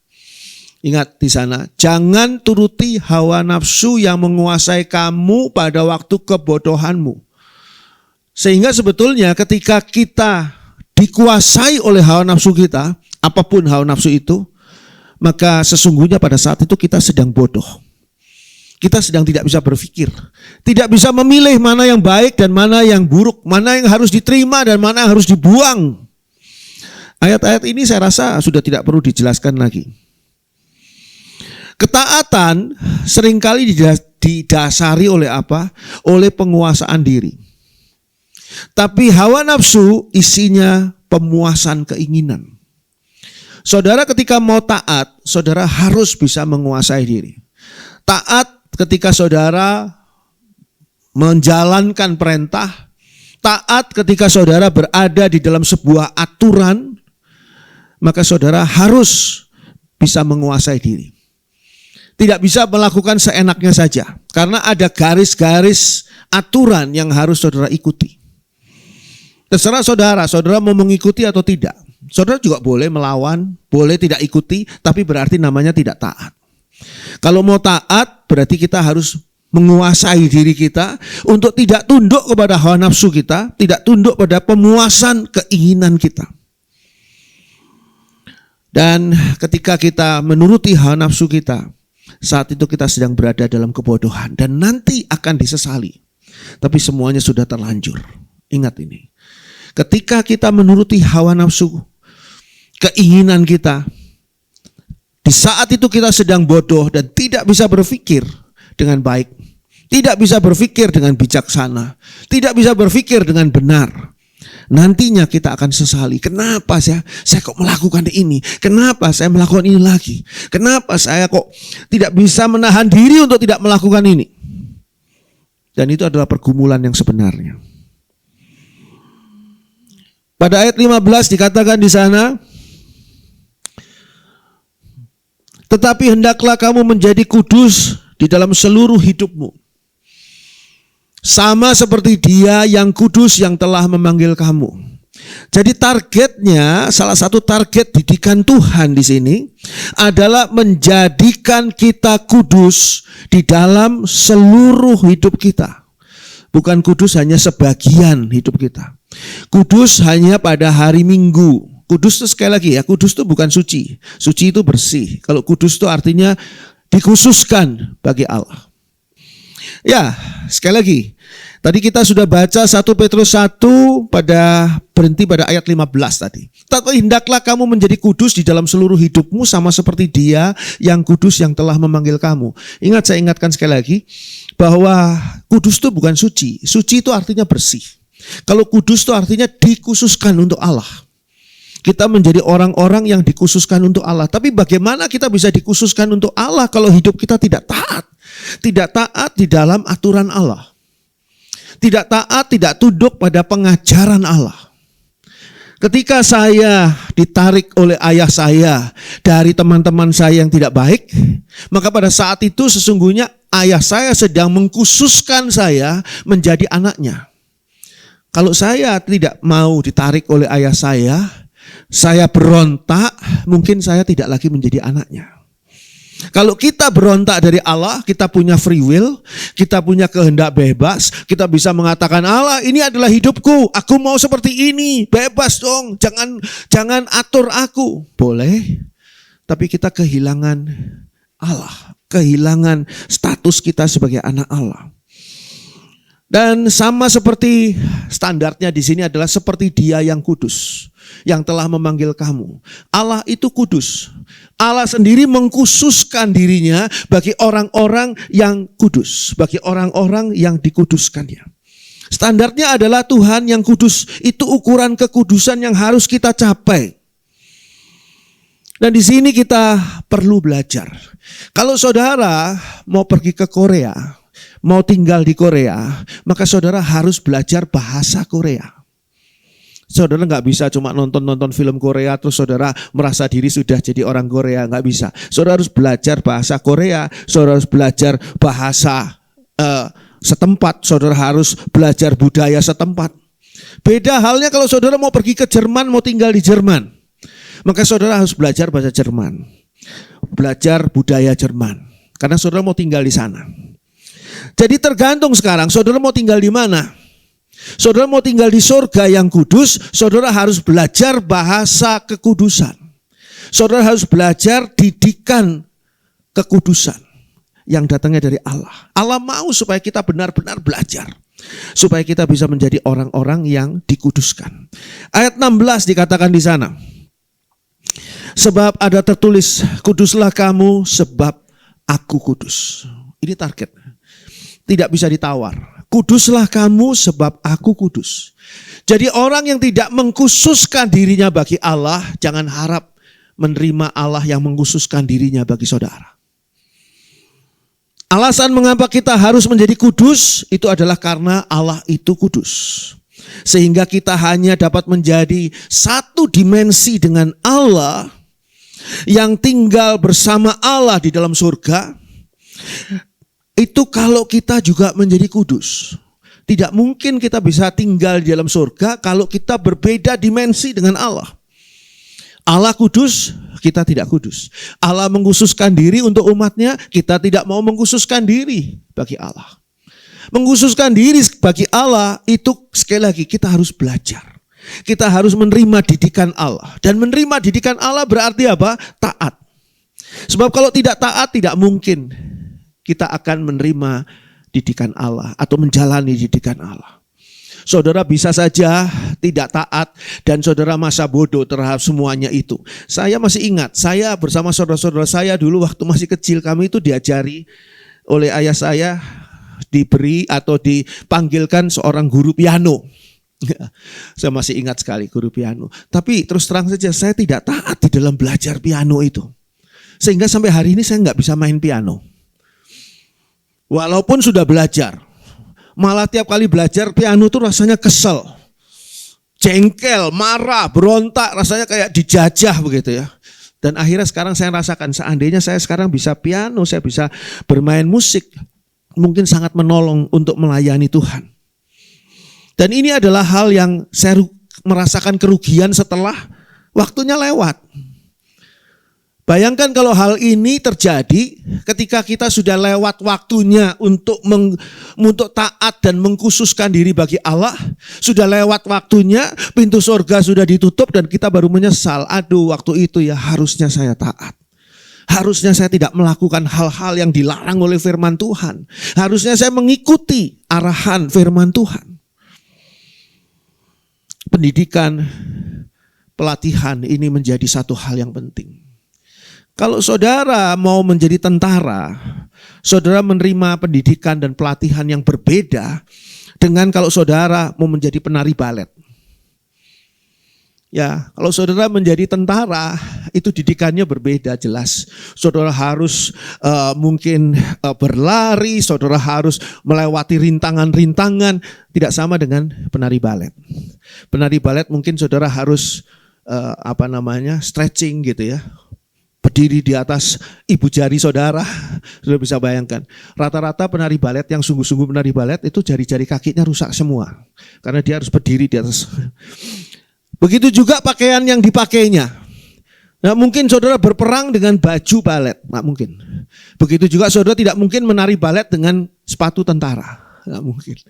Ingat di sana, jangan turuti hawa nafsu yang menguasai kamu pada waktu kebodohanmu. Sehingga sebetulnya ketika kita dikuasai oleh hawa nafsu kita, apapun hawa nafsu itu, maka sesungguhnya pada saat itu kita sedang bodoh. Kita sedang tidak bisa berpikir, tidak bisa memilih mana yang baik dan mana yang buruk, mana yang harus diterima dan mana yang harus dibuang. Ayat-ayat ini saya rasa sudah tidak perlu dijelaskan lagi. Ketaatan seringkali didasari oleh apa? Oleh penguasaan diri. Tapi hawa nafsu isinya pemuasan keinginan. Saudara ketika mau taat, saudara harus bisa menguasai diri. Taat ketika saudara menjalankan perintah, taat ketika saudara berada di dalam sebuah aturan, maka saudara harus bisa menguasai diri. Tidak bisa melakukan seenaknya saja, karena ada garis-garis aturan yang harus saudara ikuti. Terserah saudara, saudara mau mengikuti atau tidak. Saudara juga boleh melawan, boleh tidak ikuti, tapi berarti namanya tidak taat. Kalau mau taat berarti kita harus menguasai diri kita untuk tidak tunduk kepada hawa nafsu kita, tidak tunduk pada pemuasan keinginan kita. Dan ketika kita menuruti hawa nafsu kita, saat itu kita sedang berada dalam kebodohan dan nanti akan disesali. Tapi semuanya sudah terlanjur. Ingat ini. Ketika kita menuruti hawa nafsu, keinginan kita, di saat itu kita sedang bodoh dan tidak bisa berpikir dengan baik. Tidak bisa berpikir dengan bijaksana. Tidak bisa berpikir dengan benar. Nantinya kita akan sesali. Kenapa saya kok melakukan ini? Kenapa saya melakukan ini lagi? Kenapa saya kok tidak bisa menahan diri untuk tidak melakukan ini? Dan itu adalah pergumulan yang sebenarnya. Pada ayat 15 dikatakan di sana, tetapi hendaklah kamu menjadi kudus di dalam seluruh hidupmu. Sama seperti Dia yang kudus yang telah memanggil kamu. Jadi targetnya, salah satu target didikan Tuhan di sini adalah menjadikan kita kudus di dalam seluruh hidup kita. Bukan kudus hanya sebagian hidup kita. Kudus hanya pada hari Minggu. Kudus itu sekali lagi ya, kudus itu bukan suci. Suci itu bersih. Kalau kudus itu artinya dikhususkan bagi Allah. Ya, sekali lagi. Tadi kita sudah baca 1 Petrus 1 berhenti pada ayat 15 tadi. Tetapi hendaklah kamu menjadi kudus di dalam seluruh hidupmu sama seperti Dia yang kudus yang telah memanggil kamu. Ingat, saya ingatkan sekali lagi bahwa kudus itu bukan suci. Suci itu artinya bersih. Kalau kudus itu artinya dikhususkan untuk Allah. Kita menjadi orang-orang yang dikhususkan untuk Allah. Tapi bagaimana kita bisa dikhususkan untuk Allah kalau hidup kita tidak taat? Tidak taat di dalam aturan Allah. Tidak taat, tidak tunduk pada pengajaran Allah. Ketika saya ditarik oleh ayah saya dari teman-teman saya yang tidak baik, maka pada saat itu sesungguhnya ayah saya sedang mengkhususkan saya menjadi anaknya. Kalau saya tidak mau ditarik oleh ayah saya berontak, mungkin saya tidak lagi menjadi anaknya. Kalau kita berontak dari Allah, kita punya free will, kita punya kehendak bebas, kita bisa mengatakan, Allah ini adalah hidupku, aku mau seperti ini, bebas dong, jangan atur aku. Boleh, tapi kita kehilangan Allah, kehilangan status kita sebagai anak Allah. Dan sama seperti standarnya di sini adalah seperti Dia yang kudus, yang telah memanggil kamu. Allah itu kudus. Allah sendiri mengkhususkan dirinya bagi orang-orang yang kudus, bagi orang-orang yang dikuduskannya. Standarnya adalah Tuhan yang kudus. Itu ukuran kekudusan yang harus kita capai. Dan di sini kita perlu belajar. Kalau saudara mau pergi ke Korea, mau tinggal di Korea, maka saudara harus belajar bahasa Korea. Saudara nggak bisa cuma nonton film Korea terus saudara merasa diri sudah jadi orang Korea, nggak bisa. Saudara harus belajar bahasa Korea, saudara harus belajar bahasa setempat, saudara harus belajar budaya setempat. Beda halnya kalau saudara mau pergi ke Jerman, mau tinggal di Jerman. Maka saudara harus belajar bahasa Jerman, belajar budaya Jerman, karena saudara mau tinggal di sana. Jadi tergantung sekarang, saudara mau tinggal di mana. Saudara mau tinggal di surga yang kudus, saudara harus belajar bahasa kekudusan. Saudara harus belajar didikan kekudusan yang datangnya dari Allah. Allah mau supaya kita benar-benar belajar, supaya kita bisa menjadi orang-orang yang dikuduskan. Ayat 16 dikatakan di sana. Sebab ada tertulis, kuduslah kamu sebab aku kudus. Ini target. Tidak bisa ditawar. Kuduslah kamu sebab aku kudus. Jadi orang yang tidak mengkhususkan dirinya bagi Allah, jangan harap menerima Allah yang mengkhususkan dirinya bagi saudara. Alasan mengapa kita harus menjadi kudus, itu adalah karena Allah itu kudus. Sehingga kita hanya dapat menjadi satu dimensi dengan Allah, yang tinggal bersama Allah di dalam surga, itu kalau kita juga menjadi kudus. Tidak mungkin kita bisa tinggal di dalam surga kalau kita berbeda dimensi dengan Allah. Allah kudus, kita tidak kudus. Allah mengkhususkan diri untuk umatnya, kita tidak mau mengkhususkan diri bagi Allah. Mengkhususkan diri bagi Allah itu sekali lagi kita harus belajar. Kita harus menerima didikan Allah. Dan menerima didikan Allah berarti apa? Taat. Sebab kalau tidak taat, tidak mungkin kita akan menerima didikan Allah atau menjalani didikan Allah. Saudara bisa saja tidak taat dan saudara masa bodoh terhadap semuanya itu. Saya masih ingat, saya bersama saudara-saudara saya dulu waktu masih kecil, kami itu diajari oleh ayah saya, diberi atau dipanggilkan seorang guru piano. Saya masih ingat sekali guru piano. Tapi terus terang saja saya tidak taat di dalam belajar piano itu. Sehingga sampai hari ini saya nggak bisa main piano. Walaupun sudah belajar. Malah tiap kali belajar piano itu rasanya kesel. Jengkel, marah, berontak, rasanya kayak dijajah begitu ya. Dan akhirnya sekarang saya rasakan, seandainya saya sekarang bisa piano, saya bisa bermain musik, mungkin sangat menolong untuk melayani Tuhan. Dan ini adalah hal yang saya merasakan kerugian setelah waktunya lewat. Bayangkan kalau hal ini terjadi ketika kita sudah lewat waktunya untuk taat dan mengkhususkan diri bagi Allah. Sudah lewat waktunya, pintu surga sudah ditutup dan kita baru menyesal. Aduh, waktu itu ya harusnya saya taat. Harusnya saya tidak melakukan hal-hal yang dilarang oleh firman Tuhan. Harusnya saya mengikuti arahan firman Tuhan. Pendidikan, pelatihan ini menjadi satu hal yang penting. Kalau saudara mau menjadi tentara, saudara menerima pendidikan dan pelatihan yang berbeda dengan kalau saudara mau menjadi penari balet. Ya, kalau saudara menjadi tentara, itu didikannya berbeda jelas. Saudara harus mungkin berlari, saudara harus melewati rintangan-rintangan, tidak sama dengan penari balet. Penari balet mungkin saudara harus stretching gitu ya. Berdiri di atas ibu jari saudara, sudah bisa bayangkan. Rata-rata penari balet yang sungguh-sungguh penari balet itu jari-jari kakinya rusak semua. Karena dia harus berdiri di atas. Begitu juga pakaian yang dipakainya. Nah, mungkin saudara berperang dengan baju balet, nggak mungkin. Begitu juga saudara tidak mungkin menari balet dengan sepatu tentara, nggak mungkin.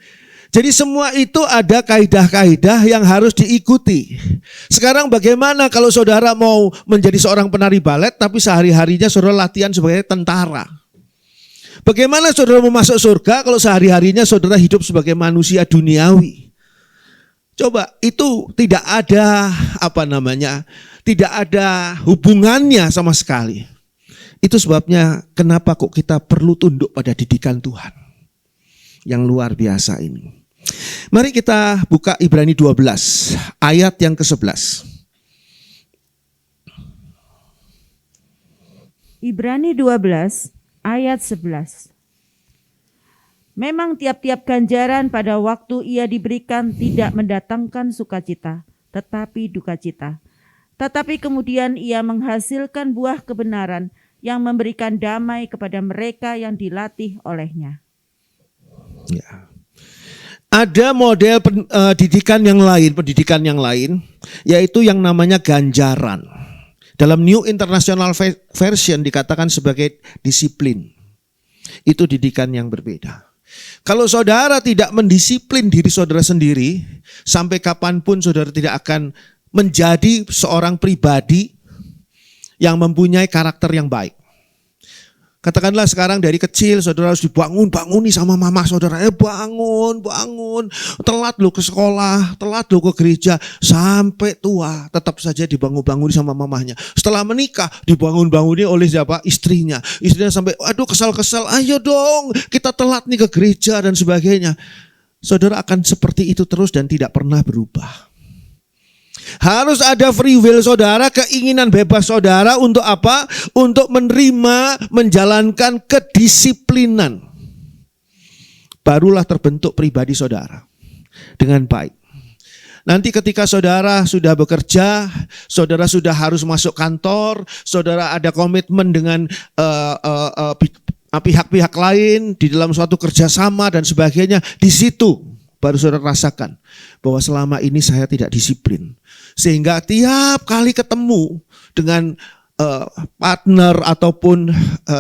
Jadi semua itu ada kaidah-kaidah yang harus diikuti. Sekarang bagaimana kalau saudara mau menjadi seorang penari balet tapi sehari-harinya saudara latihan sebagai tentara? Bagaimana saudara mau masuk surga kalau sehari-harinya saudara hidup sebagai manusia duniawi? Coba, itu tidak ada tidak ada hubungannya sama sekali. Itu sebabnya kenapa kok kita perlu tunduk pada didikan Tuhan yang luar biasa ini. Mari kita buka Ibrani 12 ayat yang ke-11. Ibrani 12 ayat 11. Memang tiap-tiap ganjaran pada waktu ia diberikan tidak mendatangkan sukacita, tetapi duka cita. Tetapi kemudian ia menghasilkan buah kebenaran yang memberikan damai kepada mereka yang dilatih olehnya. Ya. Ada model pendidikan yang lain, yaitu yang namanya ganjaran. Dalam New International Version dikatakan sebagai disiplin. Itu didikan yang berbeda. Kalau saudara tidak mendisiplin diri saudara sendiri, sampai kapanpun saudara tidak akan menjadi seorang pribadi yang mempunyai karakter yang baik. Katakanlah sekarang dari kecil saudara harus banguni sama mama saudara. Bangun, telat lo ke sekolah, telat lo ke gereja. Sampai tua tetap saja dibangun-banguni sama mamahnya. Setelah menikah dibangun-banguni oleh siapa? Istrinya. Istrinya sampai aduh kesal-kesal, ayo dong kita telat nih ke gereja dan sebagainya. Saudara akan seperti itu terus dan tidak pernah berubah. Harus ada free will saudara, keinginan bebas saudara untuk apa? Untuk menerima, menjalankan kedisiplinan. Barulah terbentuk pribadi saudara dengan baik. Nanti ketika saudara sudah bekerja, saudara sudah harus masuk kantor, saudara ada komitmen dengan pihak-pihak lain di dalam suatu kerjasama dan sebagainya, di situ baru saudara rasakan bahwa selama ini saya tidak disiplin. Sehingga tiap kali ketemu dengan partner ataupun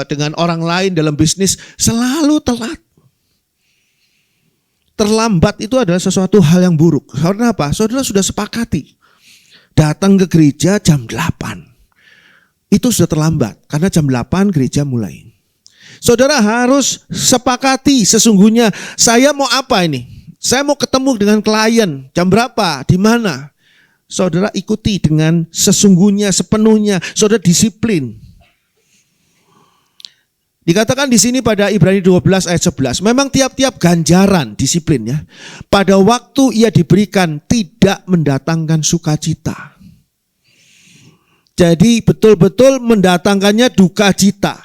dengan orang lain dalam bisnis selalu telat. Terlambat itu adalah sesuatu hal yang buruk. Karena apa? Saudara sudah sepakati datang ke gereja jam 8. Itu sudah terlambat karena jam 8 gereja mulai. Saudara harus sepakati sesungguhnya saya mau apa ini? Saya mau ketemu dengan klien, jam berapa, di mana? Saudara ikuti dengan sesungguhnya, sepenuhnya, saudara disiplin. Dikatakan di sini pada Ibrani 12 ayat 11, memang tiap-tiap ganjaran disiplin ya, pada waktu ia diberikan tidak mendatangkan sukacita. Jadi betul-betul mendatangkannya duka cita.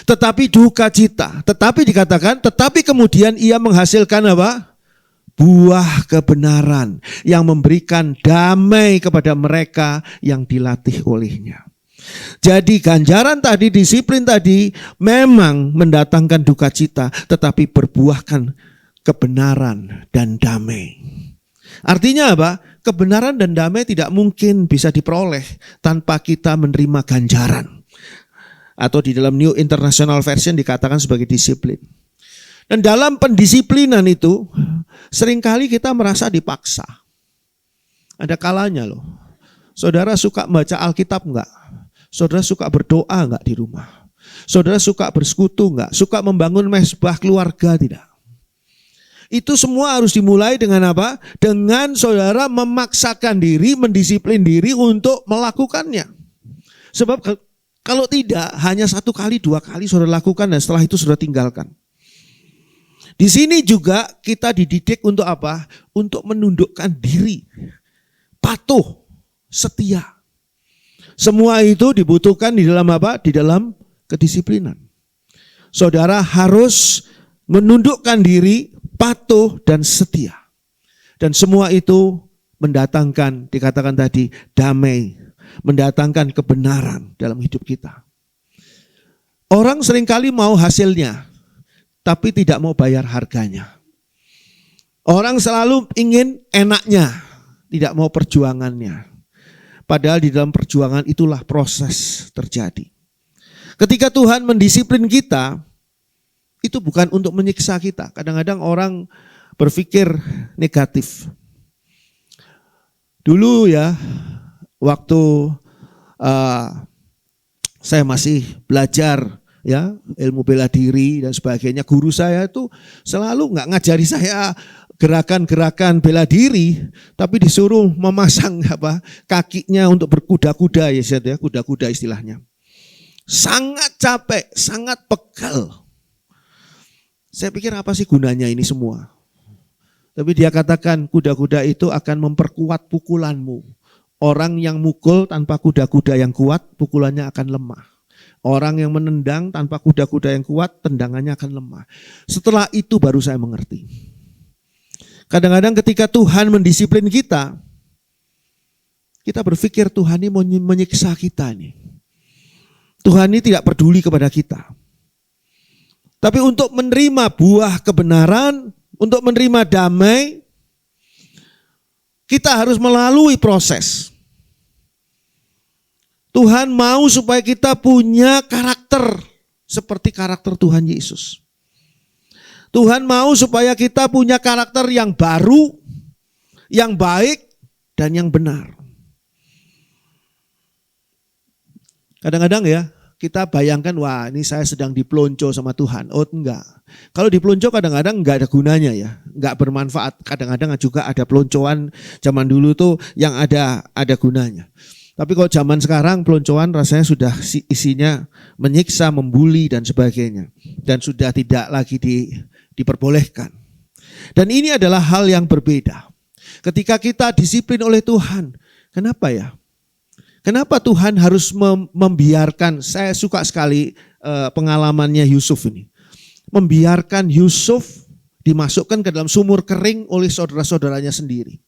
Tetapi duka cita, tetapi dikatakan, tetapi kemudian ia menghasilkan apa? Buah kebenaran yang memberikan damai kepada mereka yang dilatih olehnya. Jadi ganjaran tadi, disiplin tadi memang mendatangkan duka cita, tetapi berbuahkan kebenaran dan damai. Artinya apa? Kebenaran dan damai tidak mungkin bisa diperoleh tanpa kita menerima ganjaran. Atau di dalam New International Version dikatakan sebagai disiplin. Dan dalam pendisiplinan itu seringkali kita merasa dipaksa. Ada kalanya loh. Saudara suka baca Alkitab enggak? Saudara suka berdoa enggak di rumah? Saudara suka bersekutu enggak? Suka membangun mezbah keluarga tidak? Itu semua harus dimulai dengan apa? Dengan saudara memaksakan diri, mendisiplin diri untuk melakukannya. Sebab kalau tidak, hanya 1 kali, 2 kali saudara lakukan dan setelah itu saudara tinggalkan. Di sini juga kita dididik untuk apa? Untuk menundukkan diri, patuh, setia. Semua itu dibutuhkan di dalam apa? Di dalam kedisiplinan. Saudara harus menundukkan diri, patuh dan setia. Dan semua itu mendatangkan, dikatakan tadi, damai, mendatangkan kebenaran dalam hidup kita. Orang seringkali mau hasilnya, tapi tidak mau bayar harganya. Orang selalu ingin enaknya, tidak mau perjuangannya. Padahal di dalam perjuangan itulah proses terjadi. Ketika Tuhan mendisiplin kita, itu bukan untuk menyiksa kita. Kadang-kadang orang berpikir negatif. Dulu ya, waktu saya masih belajar ya ilmu bela diri dan sebagainya, guru saya itu selalu nggak ngajari saya gerakan-gerakan bela diri, tapi disuruh memasang apa kakinya untuk berkuda-kuda ya, kuda-kuda istilahnya. Sangat capek, sangat pegal. Saya pikir apa sih gunanya ini semua? Tapi dia katakan kuda-kuda itu akan memperkuat pukulanmu. Orang yang mukul tanpa kuda-kuda yang kuat, pukulannya akan lemah. Orang yang menendang tanpa kuda-kuda yang kuat, tendangannya akan lemah. Setelah itu baru saya mengerti. Kadang-kadang ketika Tuhan mendisiplin kita berpikir Tuhan ini mau menyiksa kita nih. Tuhan ini tidak peduli kepada kita. Tapi untuk menerima buah kebenaran, untuk menerima damai, kita harus melalui proses. Tuhan mau supaya kita punya karakter seperti karakter Tuhan Yesus. Tuhan mau supaya kita punya karakter yang baru, yang baik, dan yang benar. Kadang-kadang ya, kita bayangkan, wah ini saya sedang dipelonco sama Tuhan. Oh enggak. Kalau dipelonco kadang-kadang enggak ada gunanya ya. Enggak bermanfaat. Kadang-kadang juga ada peloncoan zaman dulu tuh yang ada gunanya. Tapi kalau zaman sekarang peloncoan rasanya sudah isinya menyiksa, membuli dan sebagainya. Dan sudah tidak lagi diperbolehkan. Dan ini adalah hal yang berbeda. Ketika kita disiplin oleh Tuhan. Kenapa ya? Kenapa Tuhan harus membiarkan, saya suka sekali pengalamannya Yusuf ini. Membiarkan Yusuf dimasukkan ke dalam sumur kering oleh saudara-saudaranya sendiri.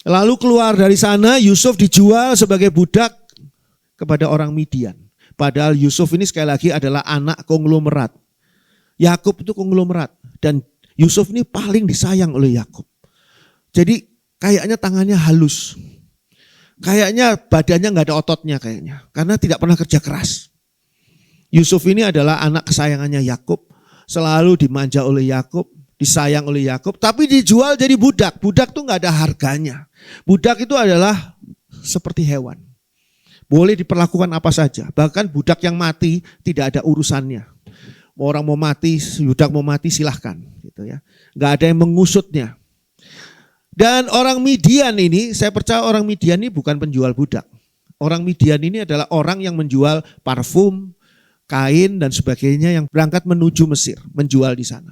Lalu keluar dari sana Yusuf dijual sebagai budak kepada orang Midian. Padahal Yusuf ini sekali lagi adalah anak konglomerat. Yakub itu konglomerat dan Yusuf ini paling disayang oleh Yakub. Jadi kayaknya tangannya halus. Kayaknya badannya nggak ada ototnya kayaknya. Karena tidak pernah kerja keras. Yusuf ini adalah anak kesayangannya Yakub. Selalu dimanja oleh Yakub. Disayang oleh Yakub. Tapi dijual jadi budak. Budak tuh nggak ada harganya. Budak itu adalah seperti hewan. Boleh diperlakukan apa saja. Bahkan budak yang mati tidak ada urusannya. Orang mau mati, budak mau mati silahkan. Gitu ya. Nggak ada yang mengusutnya. Dan orang Midian ini, saya percaya orang Midian ini bukan penjual budak. Orang Midian ini adalah orang yang menjual parfum, kain dan sebagainya yang berangkat menuju Mesir, menjual di sana.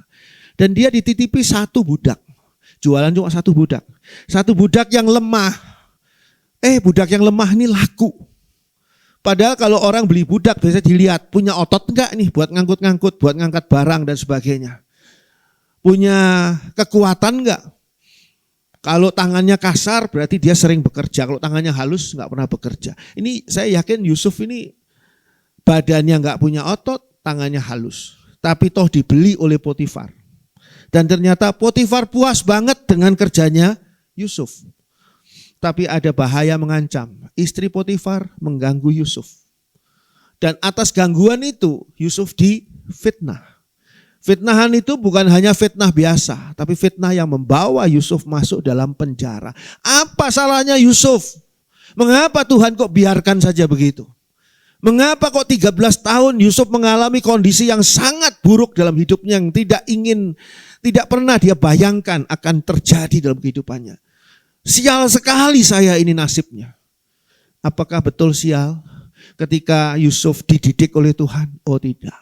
Dan dia dititipi satu budak. Jualan cuma satu budak. Satu budak yang lemah. Budak yang lemah ini laku. Padahal kalau orang beli budak biasanya dilihat punya otot enggak nih buat ngangkut-ngangkut, buat ngangkat barang dan sebagainya. Punya kekuatan enggak? Kalau tangannya kasar berarti dia sering bekerja. Kalau tangannya halus nggak pernah bekerja. Ini saya yakin Yusuf ini badannya nggak punya otot, tangannya halus. Tapi toh dibeli oleh Potifar. Dan ternyata Potifar puas banget dengan kerjanya Yusuf. Tapi ada bahaya mengancam. Istri Potifar mengganggu Yusuf. Dan atas gangguan itu Yusuf difitnah. Fitnahan itu bukan hanya fitnah biasa, tapi fitnah yang membawa Yusuf masuk dalam penjara. Apa salahnya Yusuf? Mengapa Tuhan kok biarkan saja begitu? Mengapa kok 13 tahun Yusuf mengalami kondisi yang sangat buruk dalam hidupnya yang tidak pernah dia bayangkan akan terjadi dalam kehidupannya. Sial sekali saya ini nasibnya. Apakah betul sial ketika Yusuf dididik oleh Tuhan? Oh tidak.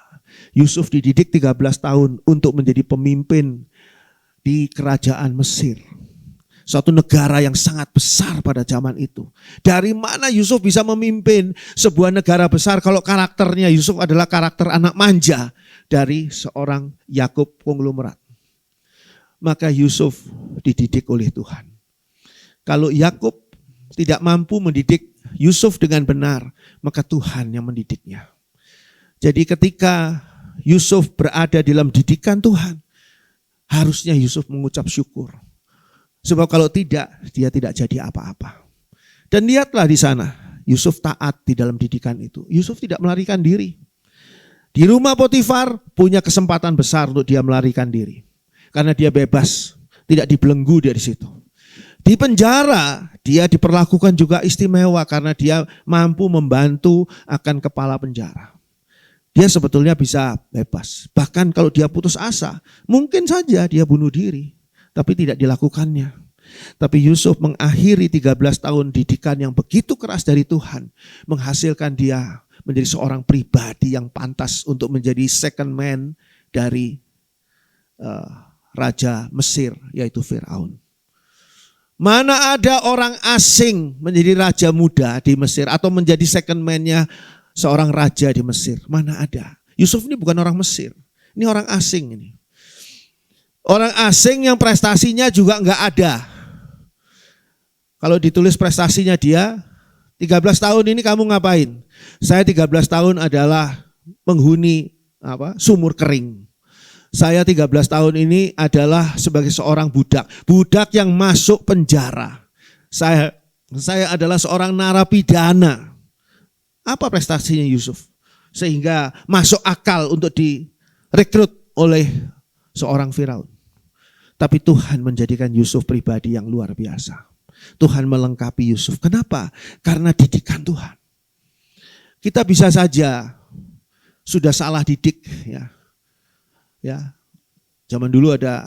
Yusuf dididik 13 tahun untuk menjadi pemimpin di kerajaan Mesir. Suatu negara yang sangat besar pada zaman itu. Dari mana Yusuf bisa memimpin sebuah negara besar kalau karakternya Yusuf adalah karakter anak manja dari seorang Yakub konglomerat. Maka Yusuf dididik oleh Tuhan. Kalau Yakub tidak mampu mendidik Yusuf dengan benar, maka Tuhan yang mendidiknya. Jadi ketika Yusuf berada dalam didikan Tuhan, harusnya Yusuf mengucap syukur. Sebab kalau tidak, dia tidak jadi apa-apa. Dan lihatlah di sana, Yusuf taat di dalam didikan itu. Yusuf tidak melarikan diri. Di rumah Potifar punya kesempatan besar untuk dia melarikan diri. Karena dia bebas, tidak dibelenggu dia di situ. Di penjara, dia diperlakukan juga istimewa karena dia mampu membantu akan kepala penjara. Dia sebetulnya bisa bebas. Bahkan kalau dia putus asa, mungkin saja dia bunuh diri. Tapi tidak dilakukannya. Tapi Yusuf mengakhiri 13 tahun didikan yang begitu keras dari Tuhan. Menghasilkan dia menjadi seorang pribadi yang pantas untuk menjadi second man dari Raja Mesir, yaitu Firaun. Mana ada orang asing menjadi raja muda di Mesir atau menjadi second man-nya seorang raja di Mesir. Mana ada. Yusuf ini bukan orang Mesir. Ini orang asing ini. Orang asing yang prestasinya juga enggak ada. Kalau ditulis prestasinya dia, 13 tahun ini kamu ngapain? Saya 13 tahun adalah menghuni sumur kering. Saya 13 tahun ini adalah sebagai seorang budak. Budak yang masuk penjara. Saya adalah seorang narapidana. Apa prestasinya Yusuf? Sehingga masuk akal untuk direkrut oleh seorang Firaun. Tapi Tuhan menjadikan Yusuf pribadi yang luar biasa. Tuhan melengkapi Yusuf. Kenapa? Karena didikan Tuhan. Kita bisa saja sudah salah didik ya. Zaman dulu ada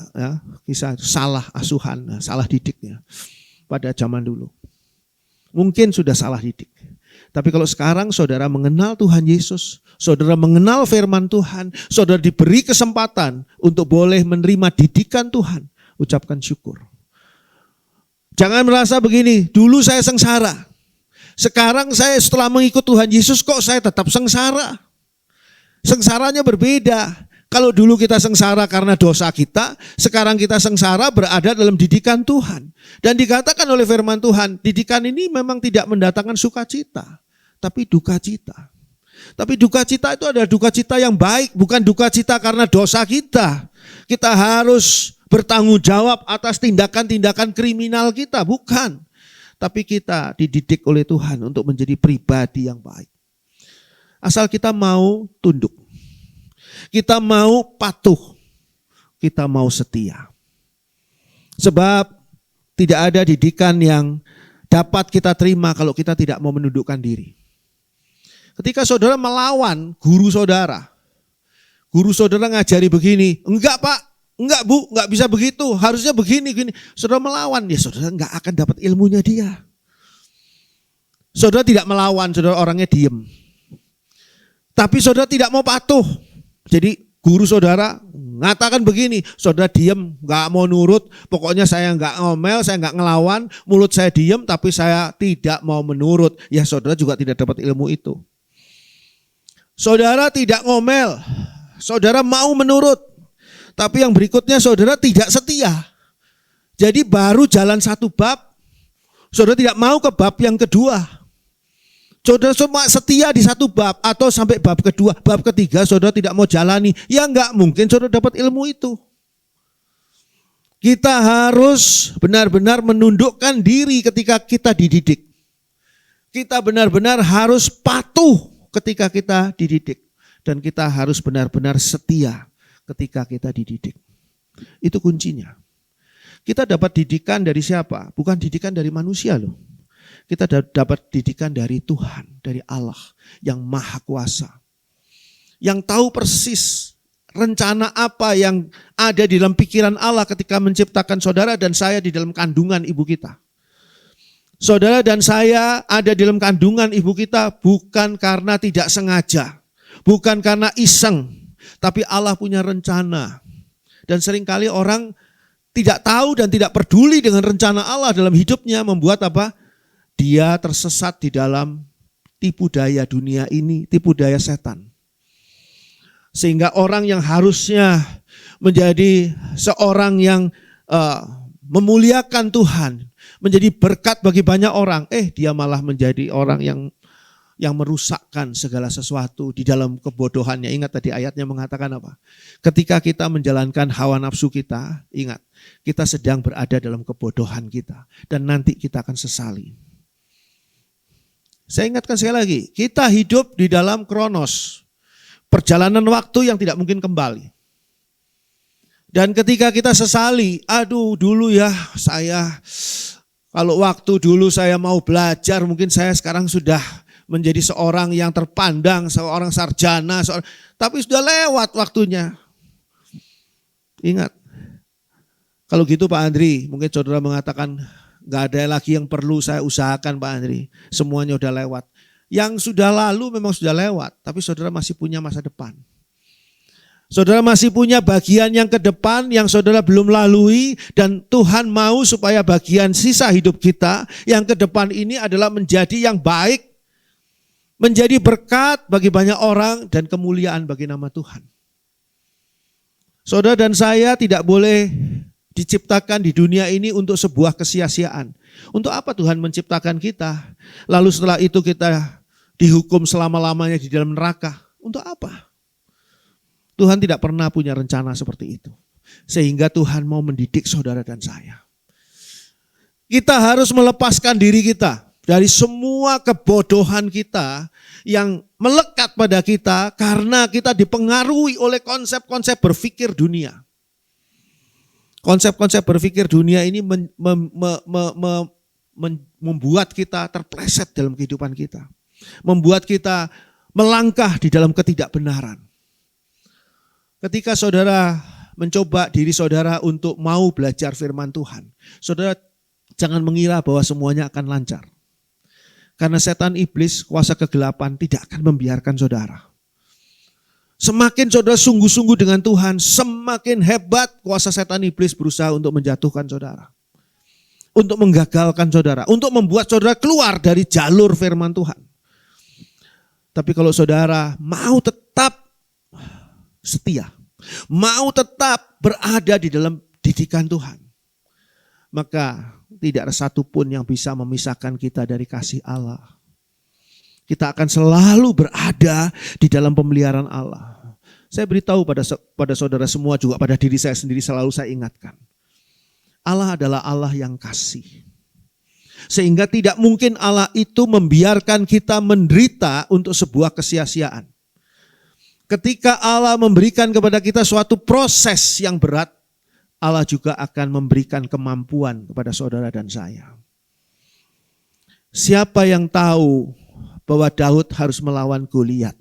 kisah salah asuhan, salah didiknya pada zaman dulu. Mungkin sudah salah didik. Tapi kalau sekarang saudara mengenal Tuhan Yesus, saudara mengenal firman Tuhan, saudara diberi kesempatan untuk boleh menerima didikan Tuhan, ucapkan syukur. Jangan merasa begini, dulu saya sengsara. Sekarang saya setelah mengikut Tuhan Yesus kok saya tetap sengsara. Sengsaranya berbeda. Kalau dulu kita sengsara karena dosa kita, sekarang kita sengsara berada dalam didikan Tuhan. Dan dikatakan oleh firman Tuhan, didikan ini memang tidak mendatangkan sukacita, tapi duka cita. Tapi duka cita itu adalah duka cita yang baik, bukan duka cita karena dosa kita. Kita harus bertanggung jawab atas tindakan-tindakan kriminal kita, bukan. Tapi kita dididik oleh Tuhan untuk menjadi pribadi yang baik. Asal kita mau tunduk. Kita mau patuh, kita mau setia. Sebab tidak ada didikan yang dapat kita terima kalau kita tidak mau menundukkan diri. Ketika saudara melawan guru saudara ngajari begini, enggak pak, enggak bu, enggak bisa begitu, harusnya begini, gini. Saudara melawan, ya saudara enggak akan dapat ilmunya dia. Saudara tidak melawan, saudara orangnya diem. Tapi saudara tidak mau patuh. Jadi guru saudara ngatakan begini, saudara diem, gak mau nurut, pokoknya saya gak ngomel, saya gak ngelawan, mulut saya diem tapi saya tidak mau menurut. Ya saudara juga tidak dapat ilmu itu. Saudara tidak ngomel, saudara mau menurut, tapi yang berikutnya saudara tidak setia. Jadi baru jalan satu bab, saudara tidak mau ke bab yang kedua. Saudara cuma setia di satu bab atau sampai bab kedua, bab ketiga saudara tidak mau jalani. Ya enggak mungkin saudara dapat ilmu itu. Kita harus benar-benar menundukkan diri ketika kita dididik. Kita benar-benar harus patuh ketika kita dididik. Dan kita harus benar-benar setia ketika kita dididik. Itu kuncinya. Kita dapat didikan dari siapa? Bukan didikan dari manusia loh. Kita dapat didikan dari Tuhan, dari Allah yang maha kuasa. Yang tahu persis rencana apa yang ada di dalam pikiran Allah ketika menciptakan saudara dan saya di dalam kandungan ibu kita. Saudara dan saya ada di dalam kandungan ibu kita bukan karena tidak sengaja, bukan karena iseng, tapi Allah punya rencana. Dan seringkali orang tidak tahu dan tidak peduli dengan rencana Allah dalam hidupnya, membuat apa? Dia tersesat di dalam tipu daya dunia ini, tipu daya setan. Sehingga orang yang harusnya menjadi seorang yang memuliakan Tuhan, menjadi berkat bagi banyak orang, dia malah menjadi orang yang merusakkan segala sesuatu di dalam kebodohannya. Ingat tadi ayatnya mengatakan apa? Ketika kita menjalankan hawa nafsu kita, ingat, kita sedang berada dalam kebodohan kita. Dan nanti kita akan sesali. Saya ingatkan sekali lagi, kita hidup di dalam kronos, perjalanan waktu yang tidak mungkin kembali. Dan ketika kita sesali, aduh dulu ya saya, kalau waktu dulu saya mau belajar, mungkin saya sekarang sudah menjadi seorang yang terpandang, seorang sarjana, tapi sudah lewat waktunya. Ingat, kalau gitu Pak Andri, mungkin saudara mengatakan, gak ada lagi yang perlu saya usahakan Pak Andri. Semuanya udah lewat. Yang sudah lalu memang sudah lewat. Tapi saudara masih punya masa depan. Saudara masih punya bagian yang ke depan yang saudara belum lalui. Dan Tuhan mau supaya bagian sisa hidup kita yang ke depan ini adalah menjadi yang baik. menjadi berkat bagi banyak orang dan kemuliaan bagi nama Tuhan. Saudara dan saya tidak boleh diciptakan di dunia ini untuk sebuah kesia-siaan. Untuk apa Tuhan menciptakan kita? Lalu setelah itu kita dihukum selama-lamanya di dalam neraka. Untuk apa? Tuhan tidak pernah punya rencana seperti itu. Sehingga Tuhan mau mendidik saudara dan saya. Kita harus melepaskan diri kita dari semua kebodohan kita yang melekat pada kita karena kita dipengaruhi oleh konsep-konsep berpikir dunia. Konsep-konsep berpikir dunia ini membuat kita terpleset dalam kehidupan kita. Membuat kita melangkah di dalam ketidakbenaran. Ketika saudara mencoba diri saudara untuk mau belajar firman Tuhan, saudara jangan mengira bahwa semuanya akan lancar. Karena setan iblis, kuasa kegelapan tidak akan membiarkan saudara. Semakin saudara sungguh-sungguh dengan Tuhan, semakin hebat kuasa setan iblis berusaha untuk menjatuhkan saudara. Untuk menggagalkan saudara, untuk membuat saudara keluar dari jalur firman Tuhan. Tapi kalau saudara mau tetap setia, mau tetap berada di dalam didikan Tuhan, maka tidak ada satupun yang bisa memisahkan kita dari kasih Allah. Kita akan selalu berada di dalam pemeliharaan Allah. Saya beritahu pada saudara semua, juga pada diri saya sendiri selalu saya ingatkan. Allah adalah Allah yang kasih. Sehingga tidak mungkin Allah itu membiarkan kita menderita untuk sebuah kesia-siaan. Ketika Allah memberikan kepada kita suatu proses yang berat, Allah juga akan memberikan kemampuan kepada saudara dan saya. Siapa yang tahu bahwa Daud harus melawan Goliat?